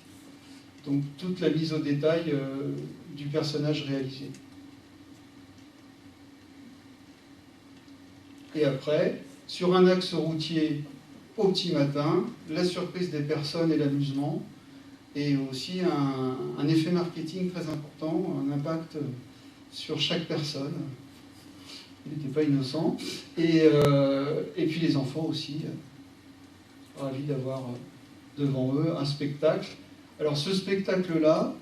Donc toute la mise au détail du personnage réalisé. Et après, sur un axe routier au petit matin, la surprise des personnes et l'amusement. et aussi un effet marketing très important, un impact sur chaque personne. Il n'était pas innocent. Et puis les enfants aussi, ravis d'avoir devant eux un spectacle. Alors ce spectacle-là,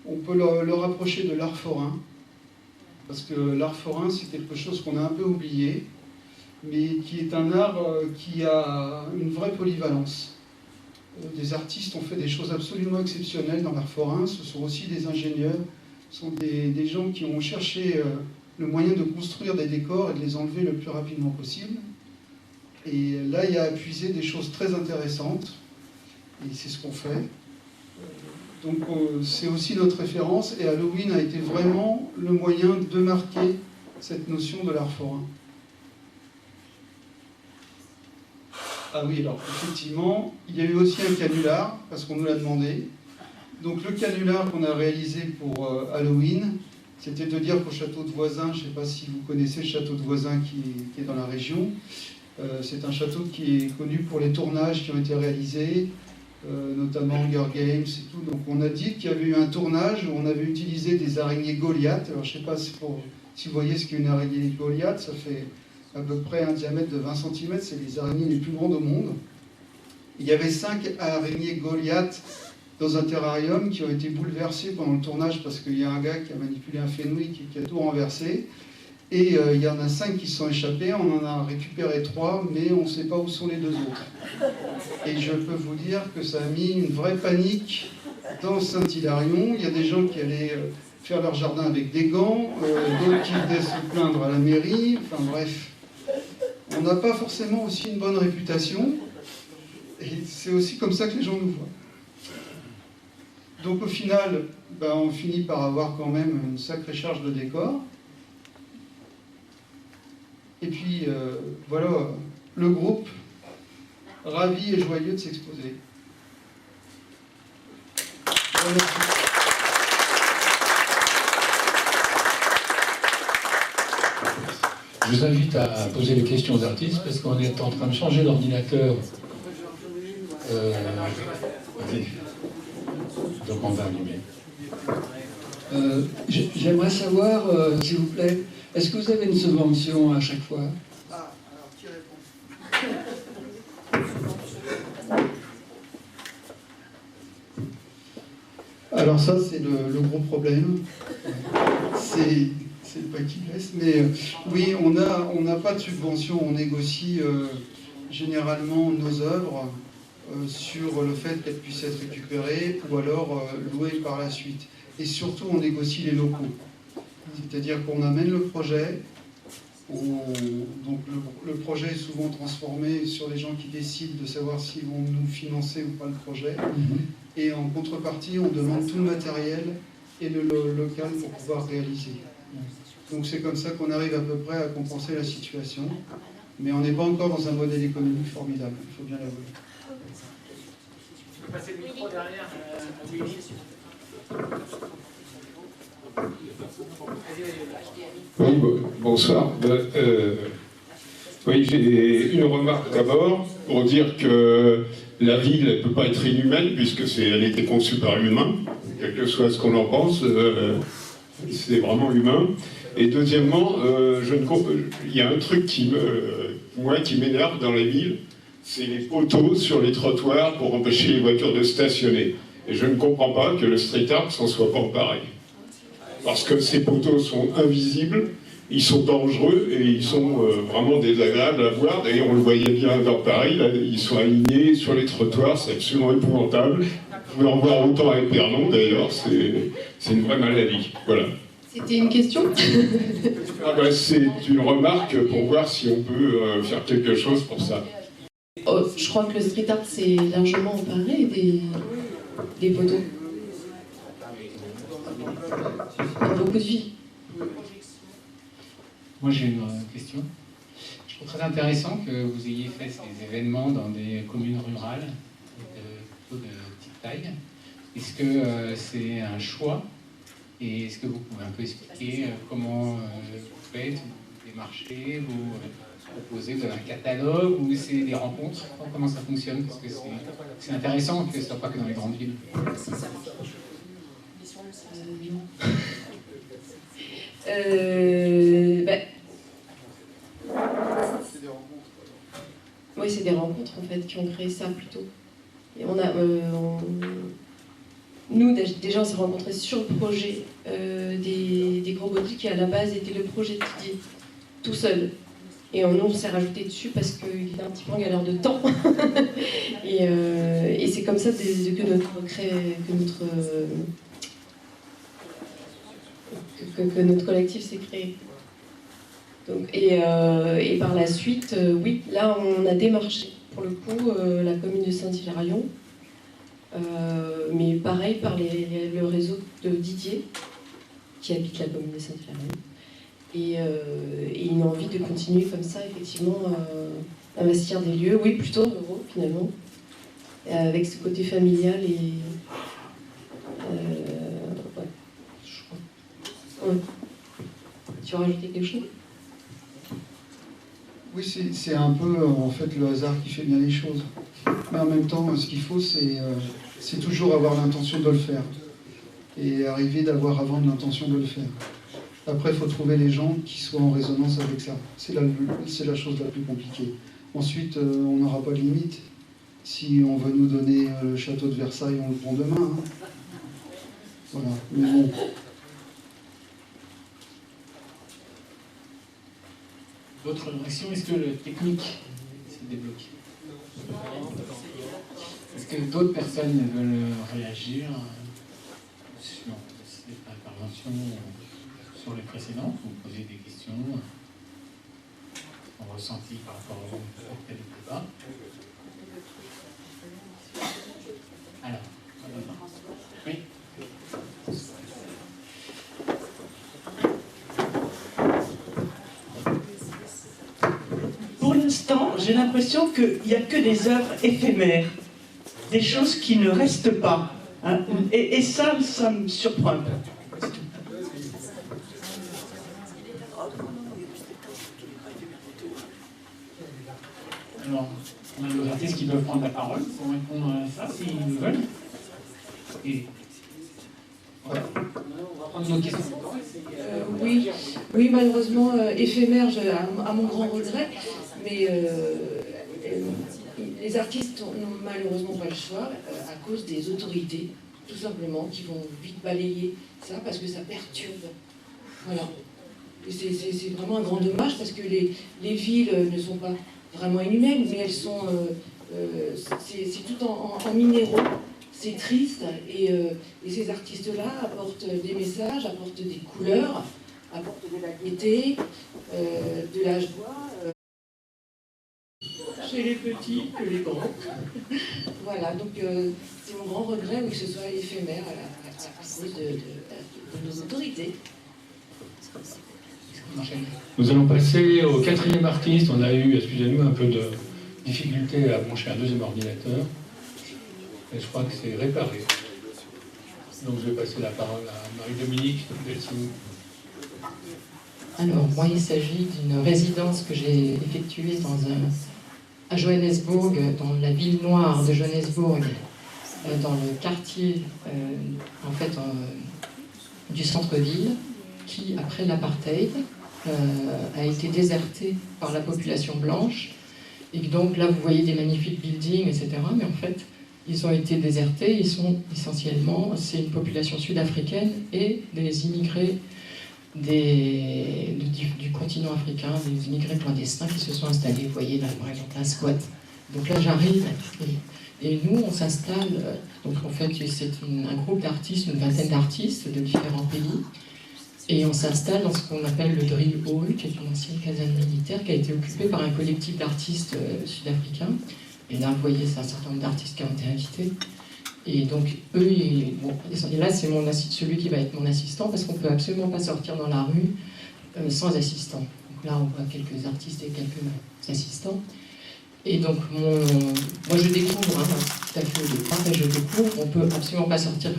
on peut le rapprocher de l'art forain, parce que l'art forain, c'est quelque chose qu'on a un peu oublié, mais qui est un art qui a une vraie polyvalence. Des artistes ont fait des choses absolument exceptionnelles dans l'art forain, ce sont aussi des ingénieurs, ce sont des gens qui ont cherché le moyen de construire des décors et de les enlever le plus rapidement possible. Et là, il y a à puiser des choses très intéressantes, et c'est ce qu'on fait. Donc c'est aussi notre référence, et Halloween a été vraiment le moyen de marquer cette notion de l'art forain. Ah oui, alors effectivement, il y a eu aussi un canular, parce qu'on nous l'a demandé. Donc le canular qu'on a réalisé pour Halloween, c'était de dire qu'au château de Voisin, je ne sais pas si vous connaissez le château de Voisin qui est dans la région, c'est un château qui est connu pour les tournages qui ont été réalisés, notamment Hunger Games et tout. Donc on a dit qu'il y avait eu un tournage où on avait utilisé des araignées Goliath. Alors je ne sais pas si vous voyez ce qu'est une araignée Goliath, ça fait à peu près un diamètre de 20 cm, c'est les araignées les plus grandes au monde. Il y avait 5 araignées Goliath dans un terrarium qui ont été bouleversées pendant le tournage parce qu'il y a un gars qui a manipulé un fenouil qui a tout renversé. Et il y en a 5 qui se sont échappés, on en a récupéré 3, mais on ne sait pas où sont les 2 autres. Et je peux vous dire que ça a mis une vraie panique dans Saint-Hilarion. Il y a des gens qui allaient faire leur jardin avec des gants, d'autres qui venaient se plaindre à la mairie, enfin bref. On n'a pas forcément aussi une bonne réputation, et c'est aussi comme ça que les gens nous voient. Donc au final, on finit par avoir quand même une sacrée charge de décor. Et puis, voilà, le groupe, ravi et joyeux de s'exposer. Voilà. Je vous invite à poser des questions aux artistes parce qu'on est en train de changer l'ordinateur. Donc on va allumer. J'aimerais savoir, s'il vous plaît, est-ce que vous avez une subvention à chaque fois? Ah, alors qui répond? Alors ça, c'est le gros problème. C'est le pas qui blesse. Mais oui, on n'a pas de subvention. On négocie généralement nos œuvres sur le fait qu'elles puissent être récupérées ou alors louées par la suite. Et surtout, on négocie les locaux. C'est-à-dire qu'on amène le projet, donc le projet est souvent transformé sur les gens qui décident de savoir s'ils vont nous financer ou pas le projet. Et en contrepartie, on demande tout le matériel et le local pour pouvoir réaliser. Donc c'est comme ça qu'on arrive à peu près à compenser la situation. Mais on n'est pas encore dans un modèle économique formidable, il faut bien l'avouer. Tu peux passer le micro derrière à Willy. Oui, bonsoir. Oui, j'ai une remarque d'abord pour dire que la ville ne peut pas être inhumaine puisque elle a été conçue par l'humain, quel que soit ce qu'on en pense, c'est vraiment humain. Et deuxièmement, il y a un truc qui m'énerve dans les villes, c'est les poteaux sur les trottoirs pour empêcher les voitures de stationner. Et je ne comprends pas que le street art s'en soit pas emparé. Parce que ces poteaux sont invisibles, ils sont dangereux et ils sont vraiment désagréables à voir. D'ailleurs, on le voyait bien dans Paris, là, ils sont alignés sur les trottoirs, c'est absolument épouvantable. Vous pouvez en voir autant à Épernon, d'ailleurs, c'est une vraie maladie. Voilà. C'était une question? C'est une remarque pour voir si on peut faire quelque chose pour ça. Oh, je crois que le street art s'est largement emparé des poteaux. Dans beaucoup de villes. Moi j'ai une question. Je trouve très intéressant que vous ayez fait ces événements dans des communes rurales, plutôt de petite taille. Est-ce que c'est un choix? Et est-ce que vous pouvez un peu expliquer comment vous faites, vous démarchez, proposé, vous avez un catalogue ou c'est des rencontres? Comment ça fonctionne? Parce que c'est intéressant que ce ne soit pas que dans les grandes villes. Oui, c'est des rencontres en fait qui ont créé ça plutôt. Et nous, déjà, on s'est rencontrés sur le projet des Gros Body qui à la base était le projet de Didier, tout seul. Et nous, on s'est rajouté dessus parce qu'il était un petit peu en galère de temps. et c'est comme ça que notre collectif s'est créé. Donc, et par la suite, oui, là, on a démarché, pour le coup, la commune de Saint-Hilarion. Mais pareil par le réseau de Didier, qui habite la commune de Saint-Hilarion. Et une envie de continuer comme ça, effectivement, investir des lieux, oui, plutôt ruraux, finalement, avec ce côté familial et... ouais, je crois. Ouais. Tu veux rajouter quelque chose? Oui, c'est un peu, en fait, le hasard qui fait bien les choses. Mais en même temps, ce qu'il faut, c'est toujours avoir l'intention de le faire. Et arriver d'avoir avant l'intention de le faire. Après, il faut trouver les gens qui soient en résonance avec ça. C'est la chose la plus compliquée. Ensuite, on n'aura pas de limite. Si on veut nous donner le château de Versailles, on le prend demain. Hein. Voilà. Mais bon. D'autres questions? Est-ce que le technique s'est débloqué? Est-ce que d'autres personnes veulent réagir sur cette intervention, sur les précédentes, ou poser des questions en ressenti par rapport au tel débat? Alors, oui. Pour l'instant, j'ai l'impression qu'il n'y a que des œuvres éphémères, des choses qui ne restent pas. Hein. Et ça me surprend un peu. Alors, on a nos artistes qui peuvent prendre la parole pour répondre à ça, s'ils le veulent. Et voilà. On va prendre nos questions. Oui, malheureusement, éphémère, à mon grand regret, mais les artistes n'ont malheureusement pas le choix à cause des autorités, tout simplement, qui vont vite balayer ça parce que ça perturbe. Voilà. Et c'est vraiment un grand dommage parce que les villes ne sont pas vraiment inhumaines, mais elles sont... c'est tout en minéraux. C'est triste, et ces artistes-là apportent des messages, apportent des couleurs, apportent de la gaieté, de la joie. Chez les petits que les grands. Voilà, donc c'est mon grand regret que ce soit éphémère à cause de nos autorités. Nous allons passer au 4e artiste. On a eu, excusez-nous, un peu de difficulté à brancher un 2e ordinateur. Et je crois que c'est réparé. Donc je vais passer la parole à Marie-Dominique Delsigny. Alors, moi, il s'agit d'une résidence que j'ai effectuée à Johannesburg, dans la ville noire de Johannesburg, dans le quartier du centre-ville, qui, après l'apartheid, a été déserté par la population blanche. Et donc là, vous voyez des magnifiques buildings, etc. Mais en fait, ils ont été désertés. Ils sont essentiellement, c'est une population sud-africaine et des immigrés du continent africain, des immigrés clandestins qui se sont installés. Vous voyez là, par exemple, un squat. Donc là, j'arrive et nous, on s'installe. Donc en fait, c'est un groupe d'artistes, une vingtaine d'artistes de différents pays. Et on s'installe dans ce qu'on appelle le Drill Hall, qui est une ancienne caserne militaire qui a été occupée par un collectif d'artistes sud-africains. Et là, vous voyez, c'est un certain nombre d'artistes qui ont été invités. Et donc, eux, et là, c'est celui qui va être mon assistant, parce qu'on ne peut absolument pas sortir dans la rue sans assistant. Donc là, on voit quelques artistes et quelques assistants. Et donc, moi, je découvre, tout à fait au départ, je découvre, on ne peut absolument pas sortir.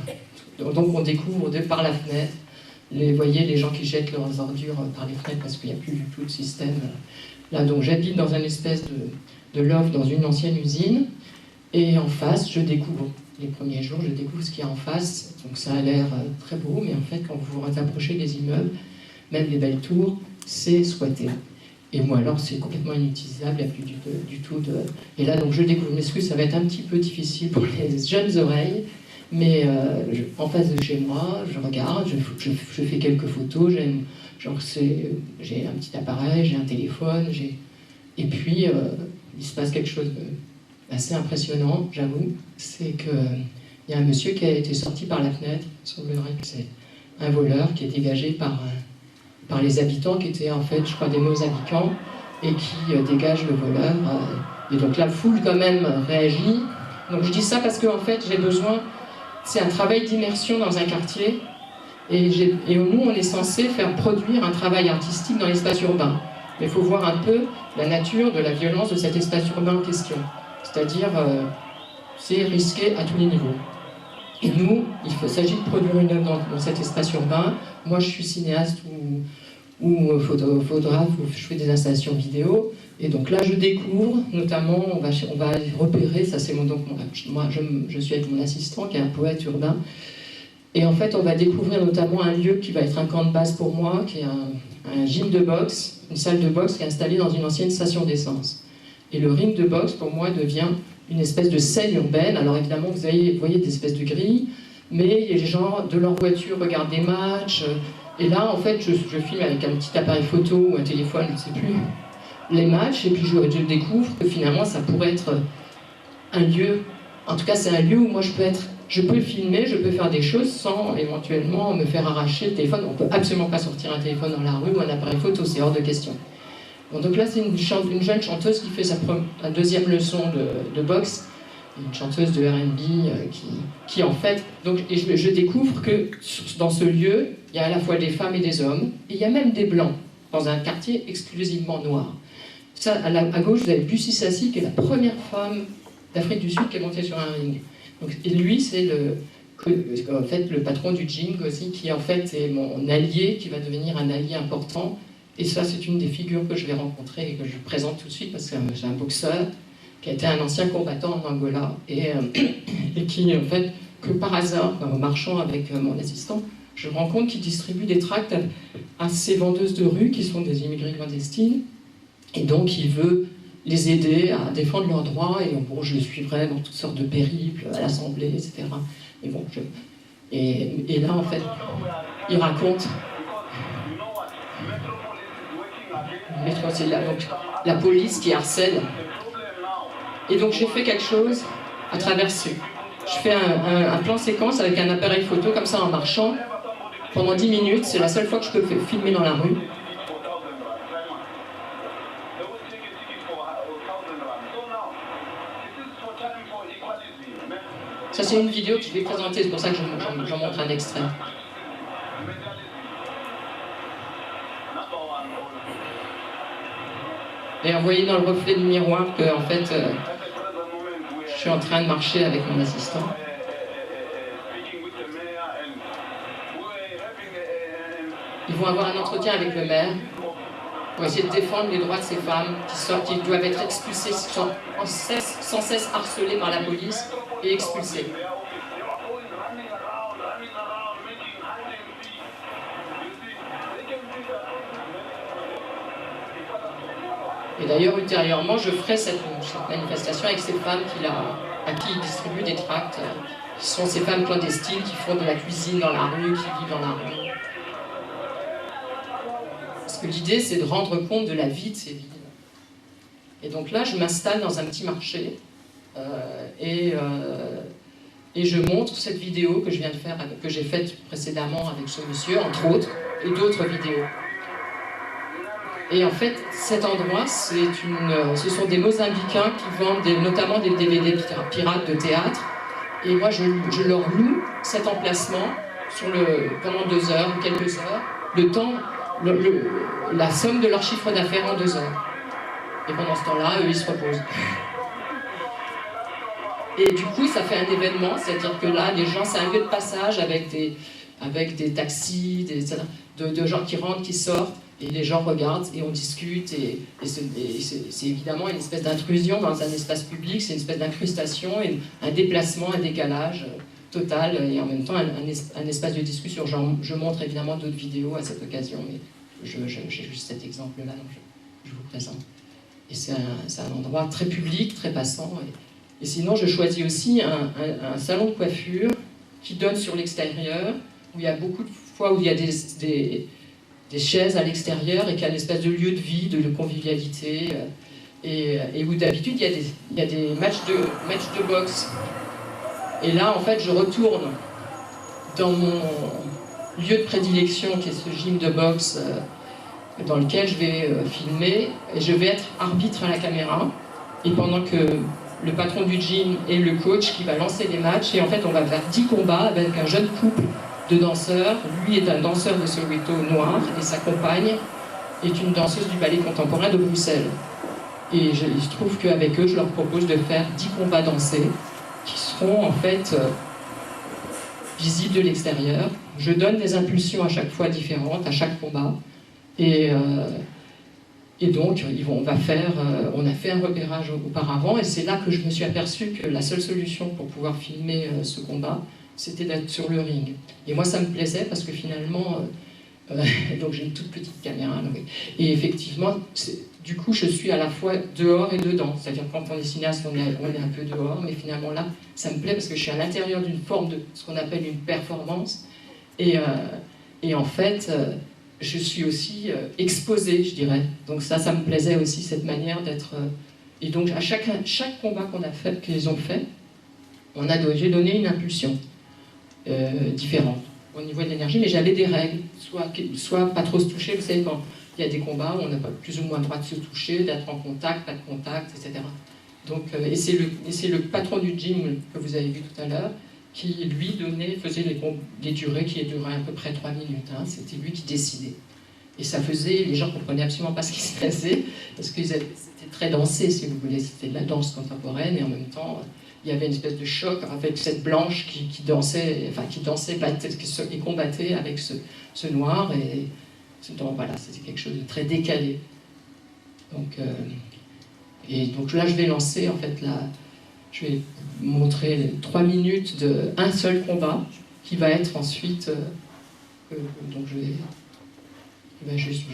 Donc, on découvre par la fenêtre. Vous voyez les gens qui jettent leurs ordures par les fenêtres parce qu'il n'y a plus du tout de système Là, donc, j'habite dans une espèce de loft dans une ancienne usine. Et en face, je découvre. Les premiers jours, je découvre ce qu'il y a en face. Donc ça a l'air très beau, mais en fait, quand vous vous approchez des immeubles, même les belles tours, c'est squatté. Et moi, alors, c'est complètement inutilisable, il n'y a plus du tout de... Et là, donc, je découvre. Je m'excuse, ça va être un petit peu difficile pour les jeunes oreilles, mais en face de chez moi, je regarde, je fais quelques photos, j'ai un petit appareil, j'ai un téléphone, et puis, il se passe quelque chose assez impressionnant, j'avoue, c'est qu'il y a un monsieur qui a été sorti par la fenêtre, il semblerait que c'est un voleur qui est dégagé par les habitants, qui étaient en fait, je crois, des Mozambicains, et qui dégagent le voleur. Et donc la foule quand même réagit. Donc je dis ça parce qu'en fait, j'ai besoin, c'est un travail d'immersion dans un quartier, et nous, on est censé faire produire un travail artistique dans l'espace urbain. Mais il faut voir un peu la nature de la violence de cet espace urbain en question. C'est-à-dire, c'est risqué à tous les niveaux. Et nous, il s'agit de produire une œuvre dans cet espace urbain. Moi, je suis cinéaste ou photographe, ou je fais des installations vidéo. Et donc là, je découvre, notamment, on va repérer, ça c'est moi, je suis avec mon assistant, qui est un poète urbain. Et en fait, on va découvrir notamment un lieu qui va être un camp de base pour moi, qui est un gym de boxe, une salle de boxe qui est installée dans une ancienne station d'essence. Et le ring de boxe, pour moi, devient une espèce de scène urbaine. Alors évidemment, vous voyez des espèces de grilles, mais les gens, de leur voiture, regardent des matchs. Et là, en fait, je filme avec un petit appareil photo ou un téléphone, je ne sais plus, les matchs, et puis je découvre que finalement, ça pourrait être un lieu. En tout cas, c'est un lieu où moi, je peux filmer, je peux faire des choses sans éventuellement me faire arracher le téléphone. On ne peut absolument pas sortir un téléphone dans la rue ou un appareil photo, c'est hors de question. Bon, donc là, c'est une jeune chanteuse qui fait sa deuxième leçon de boxe, une chanteuse de R&B qui en fait... Donc, et je découvre que dans ce lieu, il y a à la fois des femmes et des hommes, et il y a même des blancs, dans un quartier exclusivement noir. Ça, à gauche, vous avez Bussy Sassi, qui est la première femme d'Afrique du Sud qui est montée sur un ring. Donc, et lui, c'est en fait, le patron du gym aussi, qui en fait est mon allié, qui va devenir un allié important. Et ça, c'est une des figures que je vais rencontrer et que je présente tout de suite, parce que j'ai un boxeur qui a été un ancien combattant en Angola et qui, en fait, que par hasard, en marchant avec mon assistant, je rencontre qu'il distribue des tracts à ces vendeuses de rue qui sont des immigrés clandestines. Et donc, il veut les aider à défendre leurs droits. Et bon, je le suivrai dans toutes sortes de périples, à l'Assemblée, etc. Et bon, et là, en fait, il raconte... C'est la police qui harcèle. Et donc j'ai fait quelque chose à travers ce. Je fais un plan séquence avec un appareil photo comme ça en marchant pendant 10 minutes. C'est la seule fois que je peux filmer dans la rue. Ça c'est une vidéo que je vais présenter, c'est pour ça que j'en montre un extrait. Et vous voyez dans le reflet du miroir que, en fait, je suis en train de marcher avec mon assistant. Ils vont avoir un entretien avec le maire pour essayer de défendre les droits de ces femmes qui doivent être expulsées, sans cesse harcelées par la police et expulsées. Et d'ailleurs, ultérieurement, je ferai cette manifestation avec ces femmes à qui il distribue des tracts, qui sont ces femmes clandestines qui font de la cuisine dans la rue, qui vivent dans la rue. Parce que l'idée, c'est de rendre compte de la vie de ces villes. Et donc là, je m'installe dans un petit marché et je montre cette vidéo que je viens de faire, que j'ai faite précédemment avec ce monsieur, entre autres, et d'autres vidéos. Et en fait, cet endroit, ce sont des Mozambicains qui vendent notamment des DVD pirates de théâtre. Et moi, je leur loue cet emplacement pendant 2 heures ou quelques heures, le temps, la somme de leur chiffre d'affaires en 2 heures. Et pendant ce temps-là, eux, ils se reposent. Et du coup, ça fait un événement, c'est-à-dire que là, les gens, c'est un lieu de passage avec des taxis, de gens qui rentrent, qui sortent. Et les gens regardent et on discute, et c'est évidemment une espèce d'intrusion dans un espace public, c'est une espèce d'incrustation, un déplacement, un décalage total, et en même temps un espace de discussion. Je montre évidemment d'autres vidéos à cette occasion, mais j'ai juste cet exemple-là, donc je vous présente. Et c'est un endroit très public, très passant. Et sinon, je choisis aussi un salon de coiffure qui donne sur l'extérieur, où il y a beaucoup de fois où il y a des chaises à l'extérieur et qui a une espèce de lieu de vie, de convivialité, et où d'habitude il y a des matchs de boxe. Et là, en fait, je retourne dans mon lieu de prédilection, qui est ce gym de boxe, dans lequel je vais filmer, et je vais être arbitre à la caméra, et pendant que le patron du gym est le coach qui va lancer les matchs, et en fait, on va faire 10 combats avec un jeune couple de danseurs. Lui est un danseur de Soweto noir et sa compagne est une danseuse du ballet contemporain de Bruxelles. Et il se trouve qu'avec eux, je leur propose de faire 10 combats dansés qui seront en fait visibles de l'extérieur. Je donne des impulsions à chaque fois différentes, à chaque combat. Et donc, on a fait un repérage auparavant, et c'est là que je me suis aperçu que la seule solution pour pouvoir filmer ce combat, c'était d'être sur le ring. Et moi, ça me plaisait parce que finalement, donc j'ai une toute petite caméra, et effectivement, du coup, je suis à la fois dehors et dedans. C'est-à-dire quand on est cinéaste, on est un peu dehors, mais finalement là, ça me plaît parce que je suis à l'intérieur d'une forme de ce qu'on appelle une performance. Et en fait, je suis aussi exposée, je dirais. Donc ça me plaisait aussi, cette manière d'être... Et donc à chaque combat qu'ils ont fait, j'ai donné une impulsion différente au niveau de l'énergie, mais j'avais des règles, soit pas trop se toucher, vous savez, quand il y a des combats où on n'a pas plus ou moins le droit de se toucher, d'être en contact, pas de contact, etc. Donc, et c'est le patron du gym que vous avez vu tout à l'heure qui, lui, faisait les durées qui duraient à peu près 3 minutes. Hein. C'était lui qui décidait. Et ça faisait... Les gens ne comprenaient absolument pas ce qui se passait, parce que c'était très dansé, si vous voulez. C'était de la danse contemporaine, et en même temps, il y avait une espèce de choc avec cette blanche qui dansait, et combattait avec ce noir, et donc voilà, c'était quelque chose de très décalé. Donc, donc là, je vais lancer, en fait, je vais montrer 3 minutes d'un seul combat, qui va être ensuite... donc je vais juste...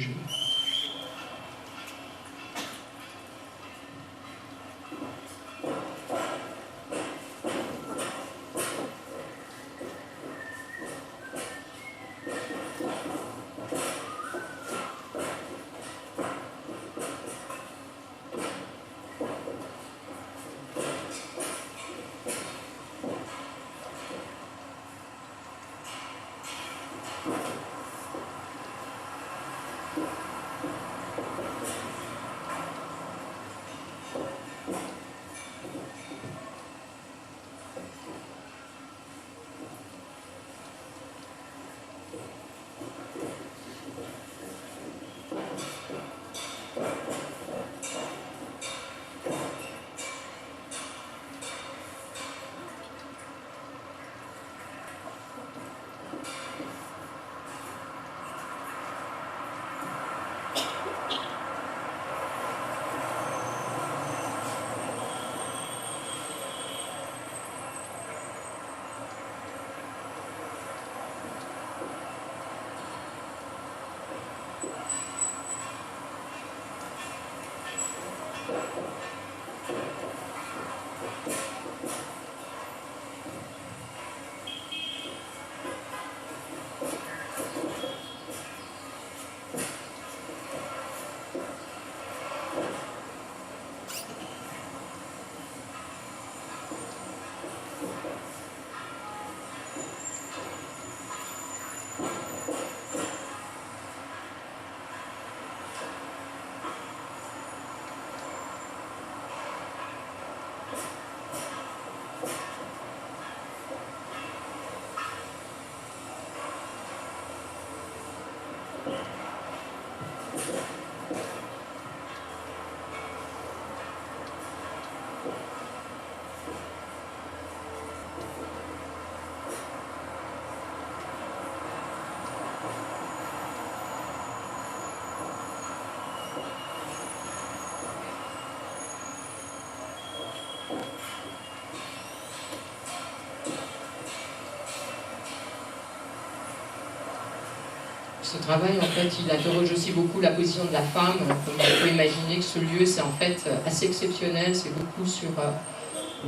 Ce travail, en fait, il interroge aussi beaucoup la position de la femme. Comme vous pouvez imaginer que ce lieu, c'est en fait assez exceptionnel. C'est beaucoup sur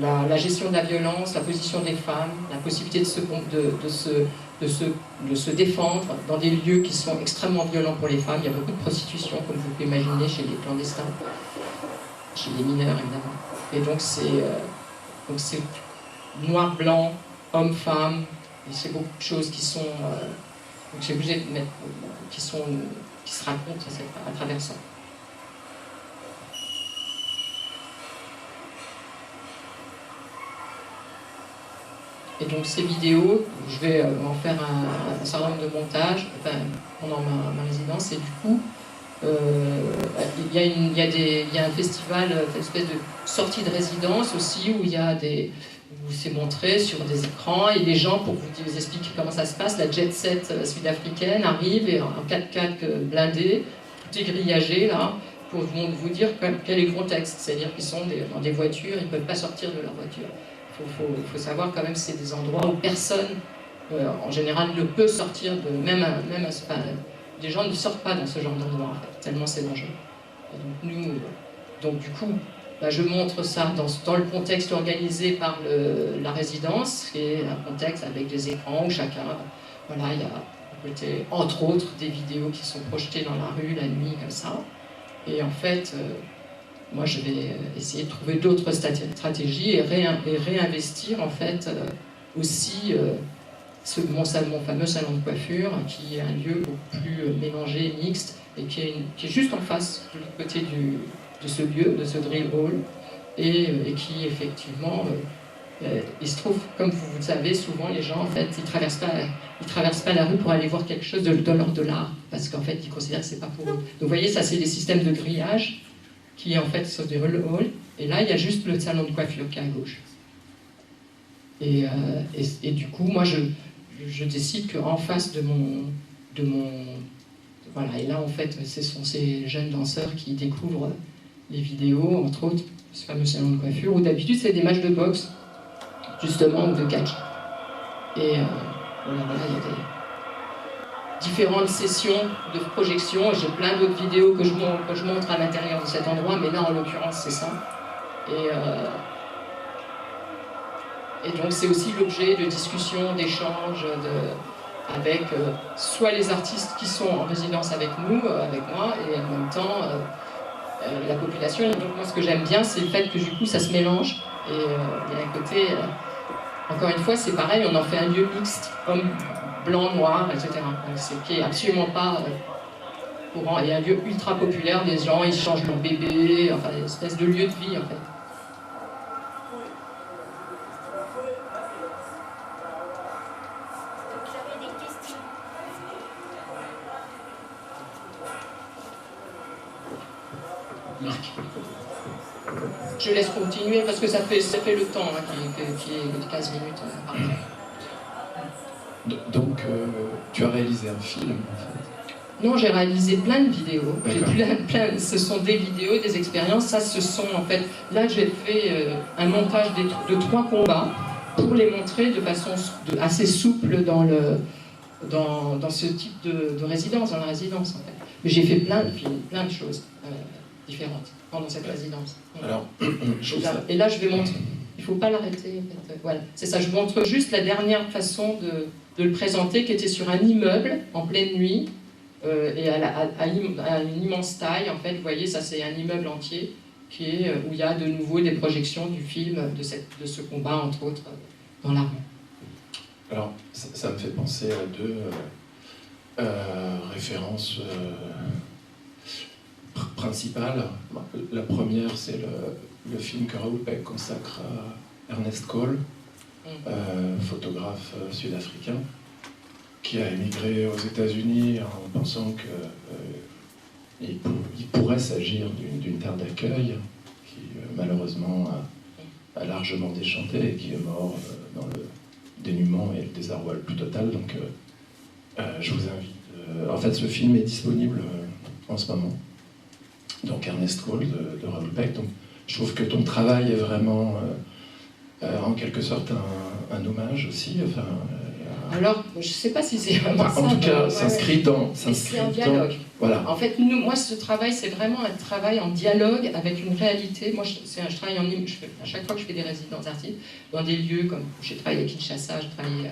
la gestion de la violence, la position des femmes, la possibilité de se défendre dans des lieux qui sont extrêmement violents pour les femmes. Il y a beaucoup de prostitution, comme vous pouvez imaginer, chez les clandestins, chez les mineurs, évidemment. Et donc c'est noir, blanc, homme, femme, et c'est beaucoup de choses qui sont... donc j'ai obligé de mettre... qui se racontent à travers ça. Et donc ces vidéos, je vais en faire un certain nombre de montages pendant ma résidence, et du coup, il y a un festival, une espèce de sortie de résidence aussi, où où c'est montré sur des écrans, et les gens, pour vous expliquer comment ça se passe, la jet set sud-africaine arrive et en 4x4 blindé, tout est grillagé là, pour vous dire quel est le contexte, c'est-à-dire qu'ils sont dans des voitures, ils ne peuvent pas sortir de leur voiture. Il faut savoir quand même que c'est des endroits où personne, en général, ne peut sortir, les gens ne sortent pas dans ce genre d'endroit, en fait, tellement c'est dangereux. Donc du coup, je montre ça dans le contexte organisé par la résidence, qui est un contexte avec des écrans où chacun, voilà, il y a à côté, entre autres, des vidéos qui sont projetées dans la rue la nuit, comme ça. Et en fait, moi je vais essayer de trouver d'autres stratégies et réinvestir en fait aussi mon fameux salon de coiffure, qui est un lieu beaucoup plus mélangé, mixte, et qui est juste en face, de l'autre côté de ce lieu, de ce drill hall, et qui effectivement, il se trouve, comme vous le savez, souvent les gens en fait, ils traversent pas la rue pour aller voir quelque chose de l'ordre de l'art, parce qu'en fait ils considèrent que c'est pas pour eux. Donc vous voyez, ça c'est des systèmes de grillage qui est en fait sur des drill hall, et là il y a juste le salon de coiffure qui est à gauche. Et du coup, moi je décide qu'en face de mon voilà, et là en fait ce sont ces jeunes danseurs qui découvrent les vidéos, entre autres ce fameux salon de coiffure, où d'habitude c'est des matchs de boxe justement, ou de catch. Et voilà, il y a des différentes sessions de projection. J'ai plein d'autres vidéos que je montre à l'intérieur de cet endroit, mais là en l'occurrence c'est ça. Et donc c'est aussi l'objet de discussions, d'échanges avec soit les artistes qui sont en résidence avec nous, avec moi, et en même temps la population. Et donc moi ce que j'aime bien, c'est le fait que du coup ça se mélange. Et à côté, encore une fois, c'est pareil, on en fait un lieu mixte, homme, blanc, noir, etc. Donc c'est qui est absolument pas courant. Et un lieu ultra populaire, des gens ils changent leur bébé, enfin une espèce de lieu de vie en fait. Marc. Je laisse continuer parce que ça fait le temps hein, qui est de 15 minutes. Donc, tu as réalisé un film en fait? Non, j'ai réalisé plein de vidéos. Ce sont des vidéos, des expériences. Ça, ce sont en fait. Là, j'ai fait un montage de 3 combats pour les montrer de façon assez souple dans ce type de résidence, dans la résidence en fait. Mais j'ai fait plein de films, plein de choses différentes pendant cette résidence. Alors, et là, je vais montrer. Il ne faut pas l'arrêter. En fait. Voilà, c'est ça. Je vous montre juste la dernière façon de le présenter, qui était sur un immeuble en pleine nuit et à une immense taille. En fait, vous voyez, ça c'est un immeuble entier où il y a de nouveau des projections du film de ce combat, entre autres, dans la rue. Alors, ça me fait penser à 2 références principales. La première, c'est le film que Raoul Peck consacre à Ernest Cole, photographe sud-africain, qui a émigré aux États-Unis en pensant qu'il pourrait s'agir d'une terre d'accueil, qui malheureusement a largement déchanté et qui est mort dans le dénuement et le désarroi le plus total. Donc je vous invite. En fait, ce film est disponible en ce moment. Donc Ernest Cole de Raoul Peck. Donc, Je trouve que ton travail est vraiment, en quelque sorte, un hommage aussi. Enfin, alors, je ne sais pas si c'est vraiment ça. En tout cas, ouais, s'inscrit dans... C'est un dialogue. Voilà. En fait, moi, ce travail, c'est vraiment un travail en dialogue avec une réalité. Moi, je travaille à chaque fois que je fais des résidences artistiques, dans des lieux comme... J'ai travaillé à Kinshasa, j'ai travaillé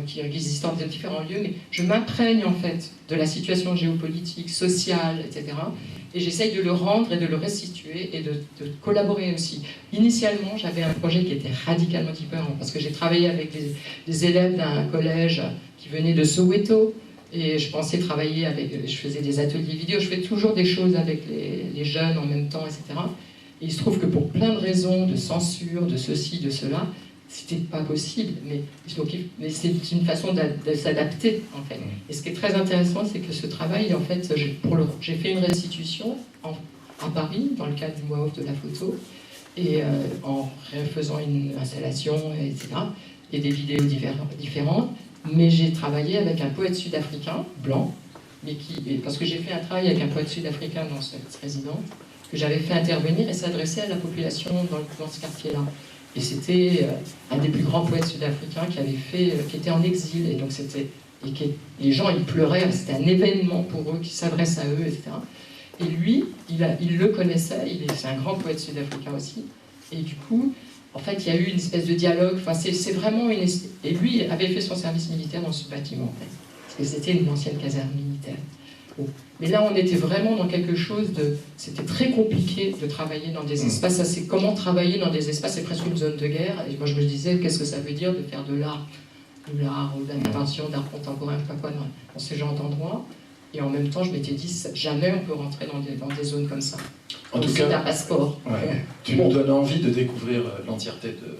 qui existent dans différents lieux, mais je m'imprègne, en fait, de la situation géopolitique, sociale, etc. Et j'essaye de le rendre et de le restituer et de collaborer aussi. Initialement, j'avais un projet qui était radicalement différent, parce que j'ai travaillé avec des élèves d'un collège qui venaient de Soweto, et je pensais travailler avec... Je faisais des ateliers vidéo, je fais toujours des choses avec les jeunes en même temps, etc. Et il se trouve que pour plein de raisons, de censure, de ceci, de cela, c'était pas possible, mais c'est une façon de s'adapter, en fait. Et ce qui est très intéressant, c'est que ce travail, en fait, j'ai fait une restitution à Paris, dans le cadre du mois off de la photo, et en faisant une installation, etc., et des vidéos différentes, mais j'ai travaillé avec un poète sud-africain, blanc, parce que j'ai fait un travail avec un poète sud-africain dans cette résidence, que j'avais fait intervenir et s'adresser à la population dans ce quartier-là. Et c'était un des plus grands poètes sud-africains qui était en exil. Et donc les gens, ils pleuraient, c'était un événement pour eux, qui s'adresse à eux, etc. Et lui, il le connaissait, c'est un grand poète sud-africain aussi. Et du coup, en fait, il y a eu une espèce de dialogue. Enfin, c'est vraiment une... Et lui avait fait son service militaire dans ce bâtiment, en fait. Parce que c'était une ancienne caserne militaire. Bon. Mais là, on était vraiment dans quelque chose de... C'était très compliqué de travailler dans des espaces. C'est comment travailler dans des espaces, c'est presque une zone de guerre. Et moi, je me disais, qu'est-ce que ça veut dire de faire de l'art, ou de l'intervention, d'art contemporain, je sais pas quoi, dans ce genre d'endroits. Et en même temps, je m'étais dit, jamais on peut rentrer dans des zones comme ça. En tout cas, c'est un passeport. Ouais. Tu nous donnes envie de découvrir l'entièreté de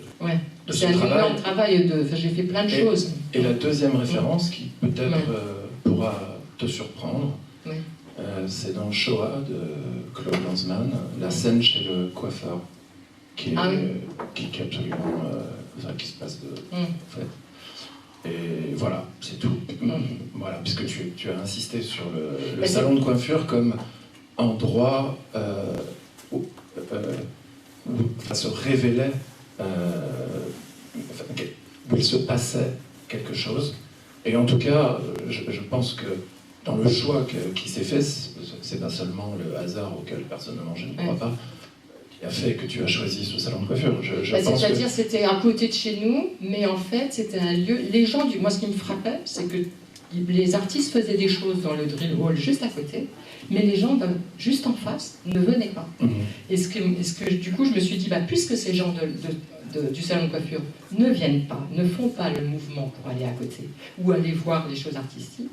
ce travail. C'est un énorme travail. J'ai fait plein de choses. Et la deuxième référence qui peut-être pourra te surprendre, c'est dans Shoah de Claude Lanzmann, la scène chez le coiffeur, qui est absolument... qui se passe en fait. Et voilà, c'est tout. Voilà, puisque tu as insisté sur le salon de coiffure comme endroit où se révélait, où il se passait quelque chose. Et en tout cas, je pense que dans le choix qui s'est fait, c'est pas seulement le hasard auquel personnellement je ne crois pas, qui a fait que tu as choisi ce salon de coiffure. C'est-à-dire c'était à côté de chez nous, mais en fait c'était un lieu... Les gens, moi ce qui me frappait, c'est que les artistes faisaient des choses dans le drill hall juste à côté, mais les gens juste en face ne venaient pas. Et ce que du coup je me suis dit, puisque ces gens du salon de coiffure ne viennent pas, ne font pas le mouvement pour aller à côté, ou aller voir les choses artistiques,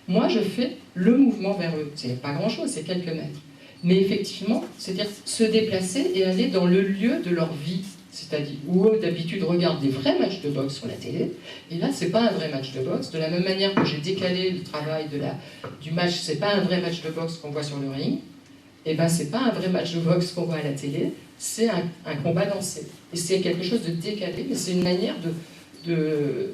moi je fais le mouvement vers eux. C'est pas grand-chose, c'est quelques mètres. Mais effectivement, c'est-à-dire se déplacer et aller dans le lieu de leur vie. C'est-à-dire, où eux d'habitude regardent des vrais matchs de boxe sur la télé, et là c'est pas un vrai match de boxe. De la même manière que j'ai décalé le travail du match, c'est pas un vrai match de boxe qu'on voit sur le ring, et c'est pas un vrai match de boxe qu'on voit à la télé, c'est un combat dansé. Et c'est quelque chose de décalé, mais c'est une manière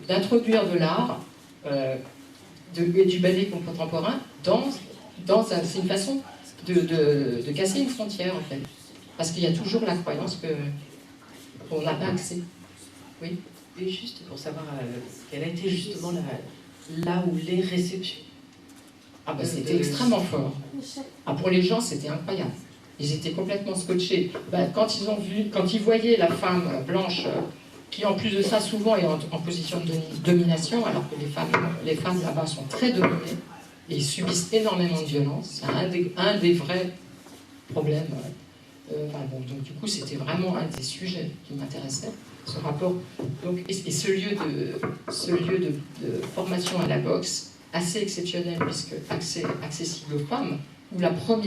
d'introduire de l'art et du ballet contemporain c'est une façon de casser une frontière, en fait. Parce qu'il y a toujours la croyance qu'on n'a pas accès. Oui. Et juste pour savoir quelle a été justement là où les réceptions. C'était extrêmement fort. Pour les gens, c'était incroyable. Ils étaient complètement scotchés. Quand ils voyaient la femme blanche, qui en plus de ça souvent est en position de domination, alors que les femmes là-bas sont très dominées, et ils subissent énormément de violence. C'est un des vrais problèmes. Donc du coup, c'était vraiment un des sujets qui m'intéressait, ce rapport. Donc, et ce lieu de formation à la boxe, assez exceptionnel, puisque accessible aux femmes, où la femme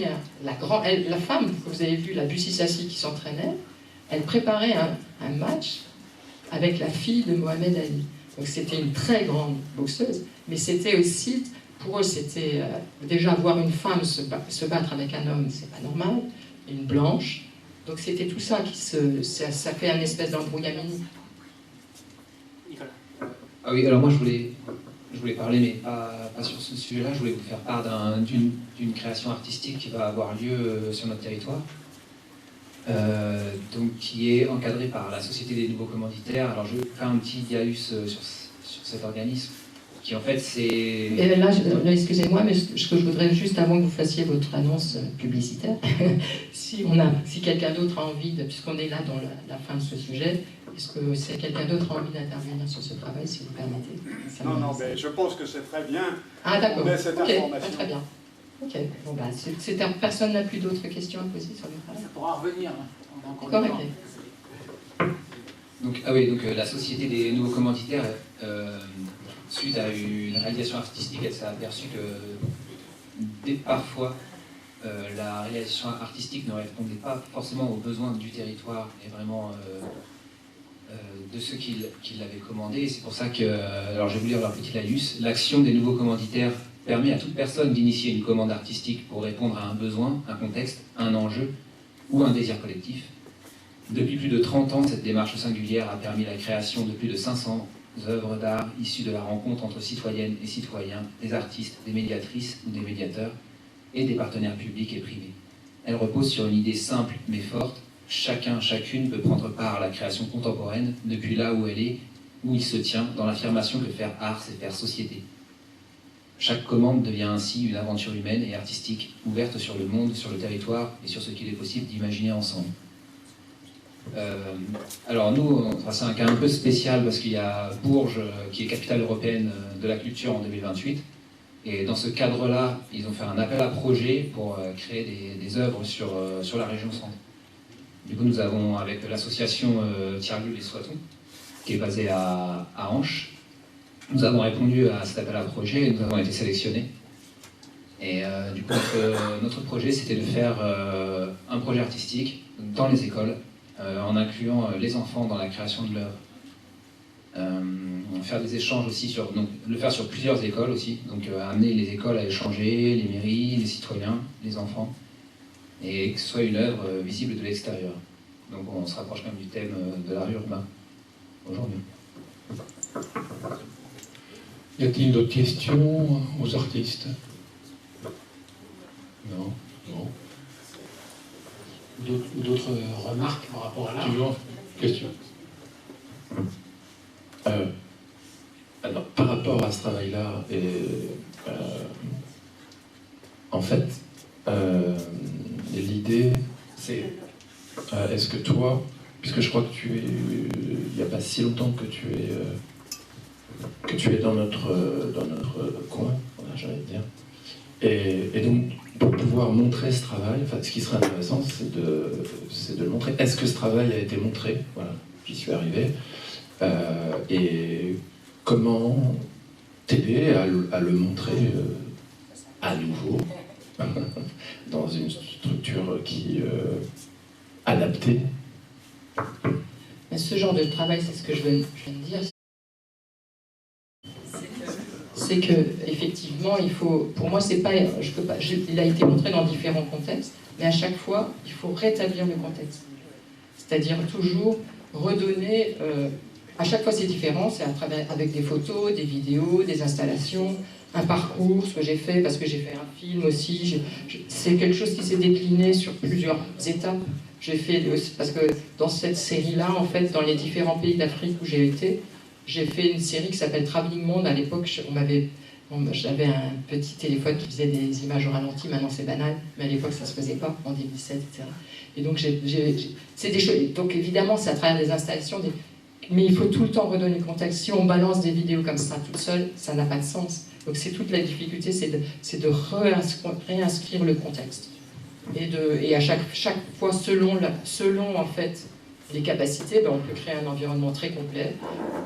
que vous avez vu, la Bussi Sassi qui s'entraînait, elle préparait un match avec la fille de Mohamed Ali. Donc c'était une très grande boxeuse, mais c'était aussi... Pour eux, c'était déjà voir une femme se battre avec un homme, c'est pas normal, une blanche. Donc c'était tout ça ça fait un espèce d'embrouillamini. Ah oui, alors moi je voulais parler, mais pas sur ce sujet-là. Je voulais vous faire part d'une création artistique qui va avoir lieu sur notre territoire. donc, qui est encadré par la Société des Nouveaux Commanditaires. Alors je vais faire un petit diaïus sur cet organisme, qui en fait c'est... Et là, excusez-moi, mais ce que je voudrais juste avant que vous fassiez votre annonce publicitaire, si quelqu'un d'autre a envie, puisqu'on est là dans la fin de ce sujet, est-ce que si quelqu'un d'autre a envie d'intervenir sur ce travail, si vous permettez? Non, mais je pense que c'est très bien. Ah d'accord, On a cette information. très bien. Ok, bon bah, personne n'a plus d'autres questions à poser sur le travail. Ça pourra revenir, on a encore Correct. Donc, ah oui, donc la Société des Nouveaux Commanditaires, suite à une réalisation artistique, elle s'est aperçue que parfois la réalisation artistique ne répondait pas forcément aux besoins du territoire et vraiment de ceux qui l'avaient commandé. Et c'est pour ça que, alors je vais vous lire leur petit laïus, l'action des nouveaux commanditaires permet à toute personne d'initier une commande artistique pour répondre à un besoin, un contexte, un enjeu ou un désir collectif. Depuis plus de 30 ans, cette démarche singulière a permis la création de plus de 500 œuvres d'art issues de la rencontre entre citoyennes et citoyens, des artistes, des médiatrices ou des médiateurs, et des partenaires publics et privés. Elle repose sur une idée simple mais forte. Chacun, chacune peut prendre part à la création contemporaine depuis là où elle est, où il se tient, dans l'affirmation que faire art, c'est faire société. Chaque commande devient ainsi une aventure humaine et artistique, ouverte sur le monde, sur le territoire et sur ce qu'il est possible d'imaginer ensemble. Alors nous, c'est un cas un peu spécial parce qu'il y a Bourges qui est capitale européenne de la culture en 2028. Et dans ce cadre-là, ils ont fait un appel à projet pour créer des œuvres sur la région centre. Du coup, nous avons, avec l'association Thierry les Soitons, qui est basée à Anche, nous avons répondu à cet appel à projet et nous avons été sélectionnés. Et du coup, notre projet, c'était de faire un projet artistique dans les écoles, en incluant les enfants dans la création de l'œuvre. Faire des échanges aussi, donc, le faire sur plusieurs écoles aussi, donc amener les écoles à échanger, les mairies, les citoyens, les enfants, et que ce soit une œuvre visible de l'extérieur. Donc on se rapproche quand même du thème de l'art urbain aujourd'hui. Y a-t-il d'autres questions aux artistes? Non. D'autres remarques par rapport à l'art? Question. Alors, par rapport à ce travail-là, en fait, l'idée, c'est est-ce que toi, puisque je crois que il n'y a pas si longtemps que tu es dans notre coin, j'ai envie de dire, et donc pour pouvoir montrer ce travail, enfin, ce qui serait intéressant, c'est de le montrer. Est-ce que ce travail a été montré? Voilà, j'y suis arrivé. Et comment t'aider à le montrer à nouveau dans une structure qui adaptée. Mais ce genre de travail, c'est ce que je viens de dire, c'est que effectivement, il faut, pour moi, c'est pas, je peux pas, il a été montré dans différents contextes, mais à chaque fois, il faut rétablir le contexte, c'est-à-dire toujours redonner. À chaque fois, c'est différent, c'est à travers, avec des photos, des vidéos, des installations, un parcours, ce que j'ai fait, parce que j'ai fait un film aussi. C'est quelque chose qui s'est décliné sur plusieurs étapes. J'ai fait, parce que dans cette série-là, en fait, dans les différents pays d'Afrique où j'ai été, j'ai fait une série qui s'appelle Travelling Monde. À l'époque, j'avais un petit téléphone qui faisait des images au ralenti. Maintenant, c'est banal, mais à l'époque, ça ne se faisait pas, en 2007, etc. Et donc, c'est des choses. Donc, évidemment, c'est à travers des installations, mais il faut tout le temps redonner le contexte. Si on balance des vidéos comme ça toute seule, ça n'a pas de sens. Donc c'est toute la difficulté, c'est de réinscrire le contexte. Et à chaque fois, selon en fait les capacités, on peut créer un environnement très complet.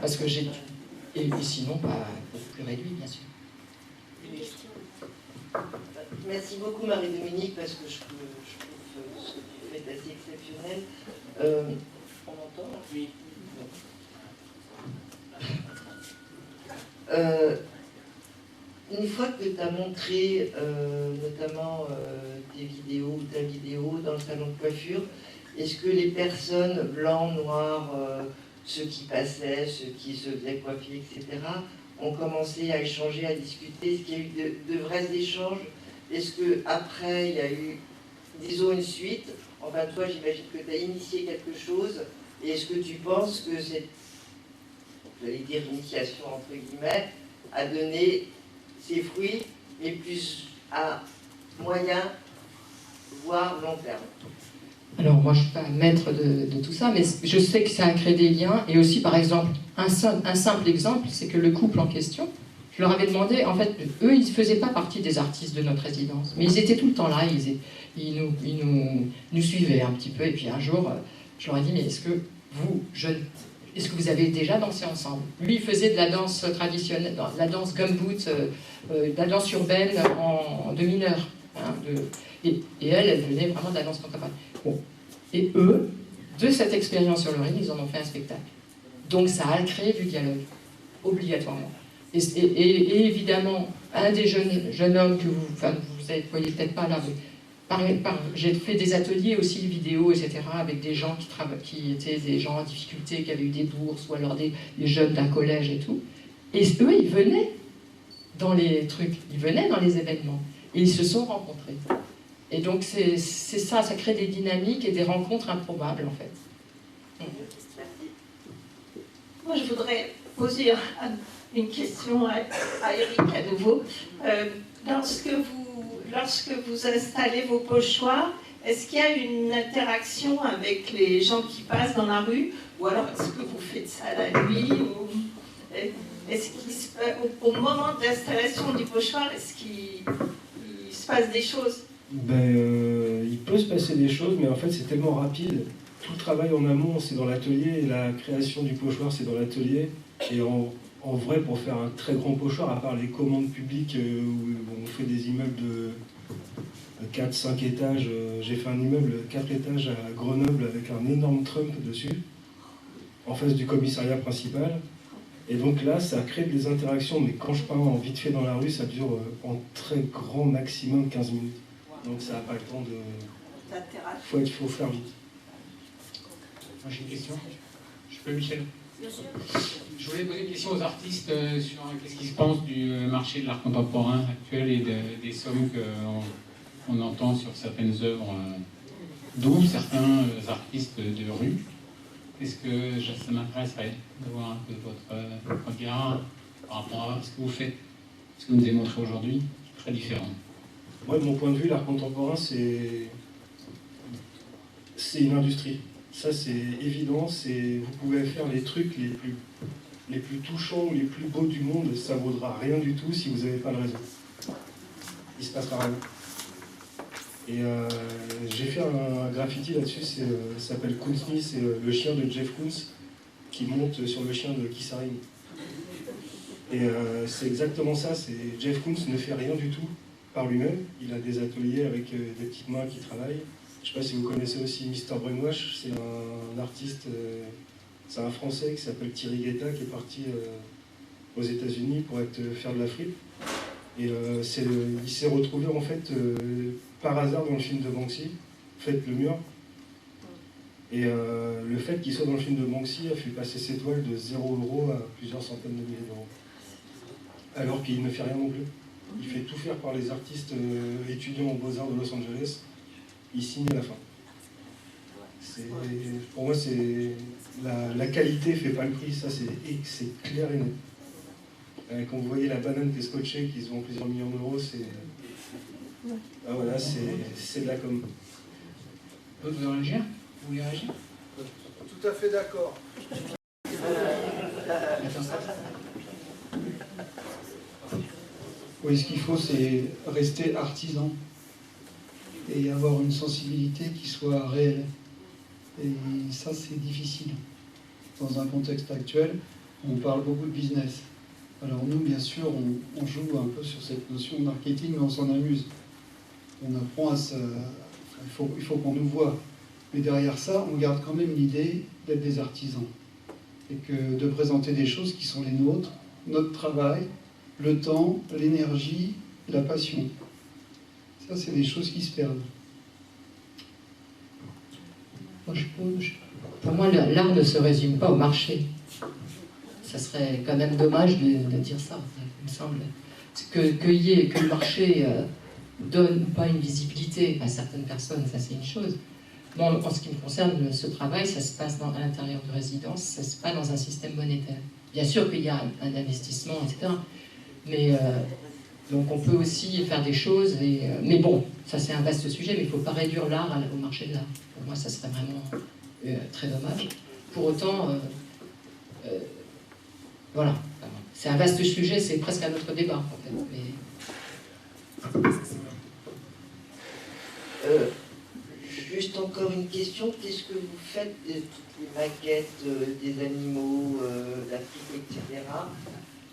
Parce que et sinon, plus réduit, bien sûr. Merci beaucoup Marie-Dominique, parce que je trouve ce que vous faites assez exceptionnel. On entend? Oui. Une fois que tu as montré notamment tes vidéos ou ta vidéo dans le salon de coiffure, est-ce que les personnes blancs, noirs, ceux qui passaient, ceux qui se faisaient coiffer, etc., ont commencé à échanger, à discuter? Est-ce qu'il y a eu de vrais échanges? Est-ce qu'après, il y a eu, disons, une suite Enfin, toi, j'imagine que tu as initié quelque chose, et est-ce que tu penses que cette, j'allais dire initiation entre guillemets, a donné ses fruits, mais plus à moyen, voire long terme? Alors moi je ne suis pas maître de tout ça, mais je sais que ça a créé des liens, et aussi par exemple, un simple exemple, c'est que le couple en question, je leur avais demandé, en fait, eux ils ne faisaient pas partie des artistes de notre résidence, mais ils étaient tout le temps là, ils nous suivaient un petit peu, et puis un jour, je leur ai dit, mais est-ce que vous, jeunes, est-ce que vous avez déjà dansé ensemble? Lui il faisait de la danse traditionnelle, de la danse gumboot, de la danse urbaine de mineurs, hein, et elle venait vraiment de la danse contemporaine. Bon. Et eux, de cette expérience sur le ring, ils en ont fait un spectacle. Donc ça a créé du dialogue, obligatoirement. Et évidemment, un des jeunes hommes que vous ne voyez peut-être pas là, mais j'ai fait des ateliers aussi vidéo, etc., avec des gens qui étaient des gens en difficulté, qui avaient eu des bourses, ou alors des jeunes d'un collège et tout. Et eux, ils venaient dans les trucs, ils venaient dans les événements, et ils se sont rencontrés. Et donc c'est ça, ça crée des dynamiques et des rencontres improbables, en fait. Moi, je voudrais poser une question à Eric à nouveau. Lorsque vous installez vos pochoirs, est-ce qu'il y a une interaction avec les gens qui passent dans la rue? Ou alors est-ce que vous faites ça la nuit? Est-ce qu'au moment de l'installation du pochoir, est-ce qu'il se passe des choses? Il peut se passer des choses, mais en fait c'est tellement rapide. Tout le travail en amont, c'est dans l'atelier, et la création du pochoir, c'est dans l'atelier. Et en vrai, pour faire un très grand pochoir, à part les commandes publiques où on fait des immeubles de 4-5 étages, j'ai fait un immeuble de 4 étages à Grenoble avec un énorme Trump dessus, en face du commissariat principal. Et donc là, ça crée des interactions, mais quand je pars en vite fait dans la rue, ça dure en très grand maximum 15 minutes. Donc ça n'a pas le temps de... Il faut faire vite. Moi j'ai une question. Je peux, Michel? Bien sûr. Je voulais poser une question aux artistes sur qu'est-ce qu'ils pensent du marché de l'art contemporain actuel et des sommes qu'on entend sur certaines œuvres, dont certains artistes de rue. Est-ce que ça m'intéresserait de voir un peu votre regard par rapport à ce que vous faites, ce que vous nous avez montré aujourd'hui, très différent? Moi, de mon point de vue, l'art contemporain, c'est une industrie. Ça, c'est évident. Vous pouvez faire les trucs les plus touchants, les plus beaux du monde, ça ne vaudra rien du tout si vous n'avez pas le réseau. Il ne se passera rien. Et j'ai fait un graffiti là-dessus, ça s'appelle Koonsme, c'est le chien de Jeff Koons qui monte sur le chien de Keith Haring. Et c'est exactement ça, Jeff Koons ne fait rien du tout par lui-même. Il a des ateliers avec des petites mains qui travaillent. Je ne sais pas si vous connaissez aussi Mr. Brainwash, c'est un artiste, c'est un Français qui s'appelle Thierry Guetta qui est parti aux États-Unis pour faire de la fripe. Et il s'est retrouvé en fait par hasard dans le film de Banksy, Faites le mur. Et le fait qu'il soit dans le film de Banksy a fait passer ses toiles de 0 € à plusieurs centaines de milliers d'euros. Alors qu'il ne fait rien non plus. Il fait tout faire par les artistes étudiants aux Beaux-Arts de Los Angeles. Il signe à la fin. Pour moi, la qualité ne fait pas le prix, ça c'est clair et net. Quand vous voyez la banane qui est scotchée, qui se vend plusieurs millions d'euros, voilà, c'est de la com. Vous voulez réagir? Vous voulez réagir? Tout à fait d'accord. Oui, ce qu'il faut, c'est rester artisan et avoir une sensibilité qui soit réelle. Et ça, c'est difficile. Dans un contexte actuel, on parle beaucoup de business. Alors nous, bien sûr, on joue un peu sur cette notion de marketing, mais on s'en amuse. On apprend à se... il faut qu'on nous voie. Mais derrière ça, on garde quand même l'idée d'être des artisans. Et que de présenter des choses qui sont les nôtres, notre travail, le temps, l'énergie, la passion. Ça, c'est des choses qui se perdent. Pour moi, l'art ne se résume pas au marché. Ça serait quand même dommage de dire ça, il me semble. Que le marché donne pas une visibilité à certaines personnes, ça c'est une chose. Bon, en ce qui me concerne, ce travail, ça se passe à l'intérieur de résidence, ça se passe dans un système monétaire. Bien sûr qu'il y a un investissement, etc. Mais donc on peut aussi faire des choses. Mais bon, ça c'est un vaste sujet, mais il ne faut pas réduire l'art au marché de l'art. Pour moi, ça serait vraiment très dommage. Pour autant, voilà. C'est un vaste sujet, c'est presque un autre débat, en fait. Mais... Juste encore une question, qu'est-ce que vous faites de toutes les maquettes des animaux, d'Afrique, etc.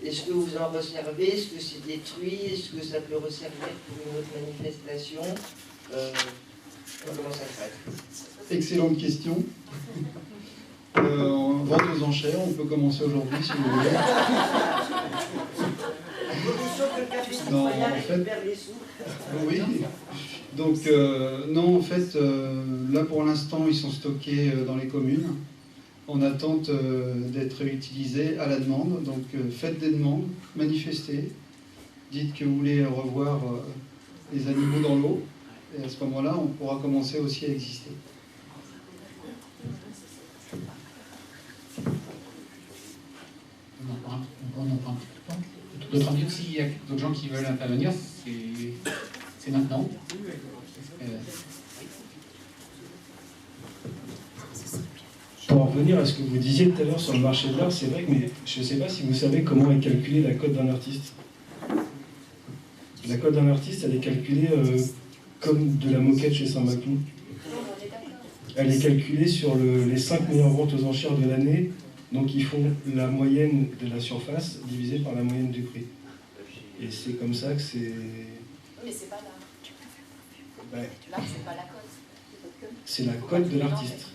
Est-ce que vous en reservez? Est-ce que c'est détruit? Est-ce que ça peut resservir pour une autre manifestation? Comment ça se passe? Excellente question. Vente aux enchères, on peut commencer aujourd'hui si vous voulez. Non, en fait, oui. Donc, non, en fait, là pour l'instant, ils sont stockés dans les communes en attente d'être réutilisés à la demande. Donc, faites des demandes, manifestez, dites que vous voulez revoir les animaux dans l'eau, et à ce moment-là, on pourra commencer aussi à exister. On en prend un petit peu de temps. D'autres envie, s'il y a d'autres gens qui veulent intervenir, c'est maintenant. Pour en revenir à ce que vous disiez tout à l'heure sur le marché de l'art, c'est vrai que mais je ne sais pas si vous savez comment est calculée la cote d'un artiste. La cote d'un artiste, elle est calculée comme de la moquette chez Saint-Maclou. Elle est calculée sur les 5 meilleures ventes aux enchères de l'année. Donc ils font la moyenne de la surface divisée par la moyenne du prix. Et c'est comme ça que c'est... Mais c'est pas l'art. Ouais. L'art, c'est pas la cote. C'est la cote de l'artiste.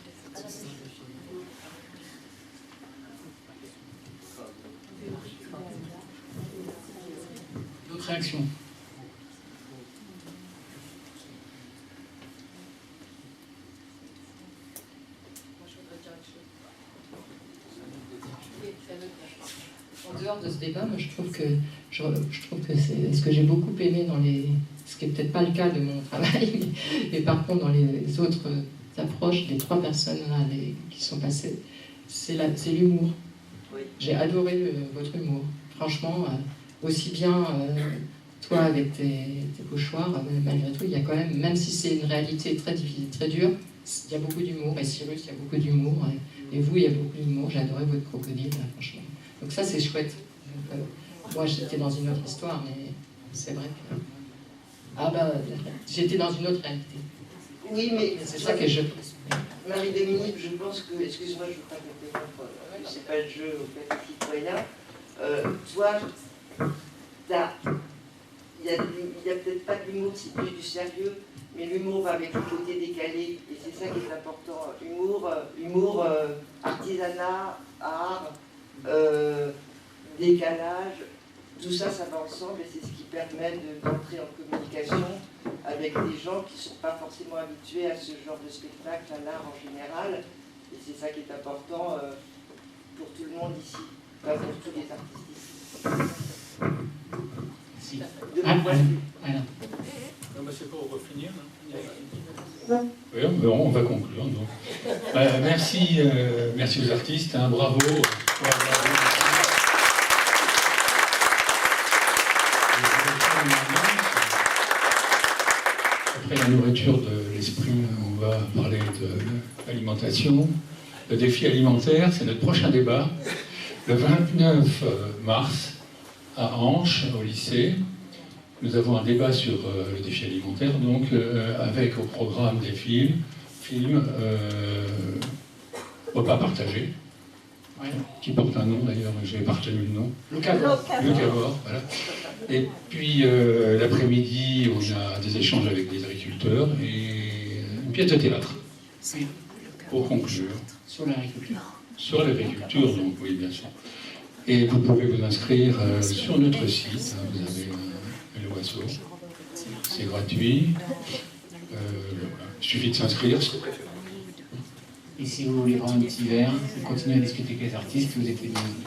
D'autres réactions? En dehors de ce débat, moi, je trouve que c'est ce que j'ai beaucoup aimé dans les... Ce qui n'est peut-être pas le cas de mon travail, mais par contre dans les autres approches des 3 personnes là, qui sont passées, c'est l'humour. J'ai adoré votre humour. Franchement, aussi bien toi avec tes pochoirs, malgré tout, il y a quand même si c'est une réalité très difficile, très dure, il y a beaucoup d'humour. Et Cyrus, il y a beaucoup d'humour. Et vous, il y a beaucoup d'humour. J'ai adoré votre crocodile, là, franchement. Donc ça, c'est chouette. Donc, moi, j'étais dans une autre histoire, mais c'est vrai que... Ah bah, j'étais dans une autre réalité. Oui, mais c'est ça que je... Marie-Dominique, je pense que... Excuse-moi, je ne veux pas t'interrompre. C'est pas le jeu au fait citoyen. Toi, il n'y a peut-être pas d'humour, c'est plus du sérieux, mais l'humour va avec le côté décalé, et c'est ça qui est important. Humour, artisanat, art, décalage, tout ça, ça va ensemble, et c'est ce qui permet d'entrer en communication avec des gens qui ne sont pas forcément habitués à ce genre de spectacle, à l'art en général, et c'est ça qui est important pour tout le monde ici, pas pour tous les artistes ici. De mon point de vue. C'est pour finir. Oui, on va conclure. Donc. Merci aux artistes, hein, bravo. Après la nourriture de l'esprit, on va parler de l'alimentation. Le défi alimentaire, c'est notre prochain débat. Le 29 mars, à Anche, au lycée, nous avons un débat sur le défi alimentaire, donc avec au programme des films repas partagés, qui porte un nom d'ailleurs, j'ai pas retenu le nom. Le Cavor, voilà. Et puis l'après-midi, on a des échanges avec des agriculteurs et une pièce de théâtre. Pour conclure. Sur l'agriculture. Sur l'agriculture, donc oui, bien sûr. Et vous pouvez vous inscrire sur notre site, hein, vous avez le Oiseau, c'est gratuit, il suffit de s'inscrire. Et si vous voulez prendre un petit verre, continuez à discuter avec les artistes, vous êtes les bienvenus.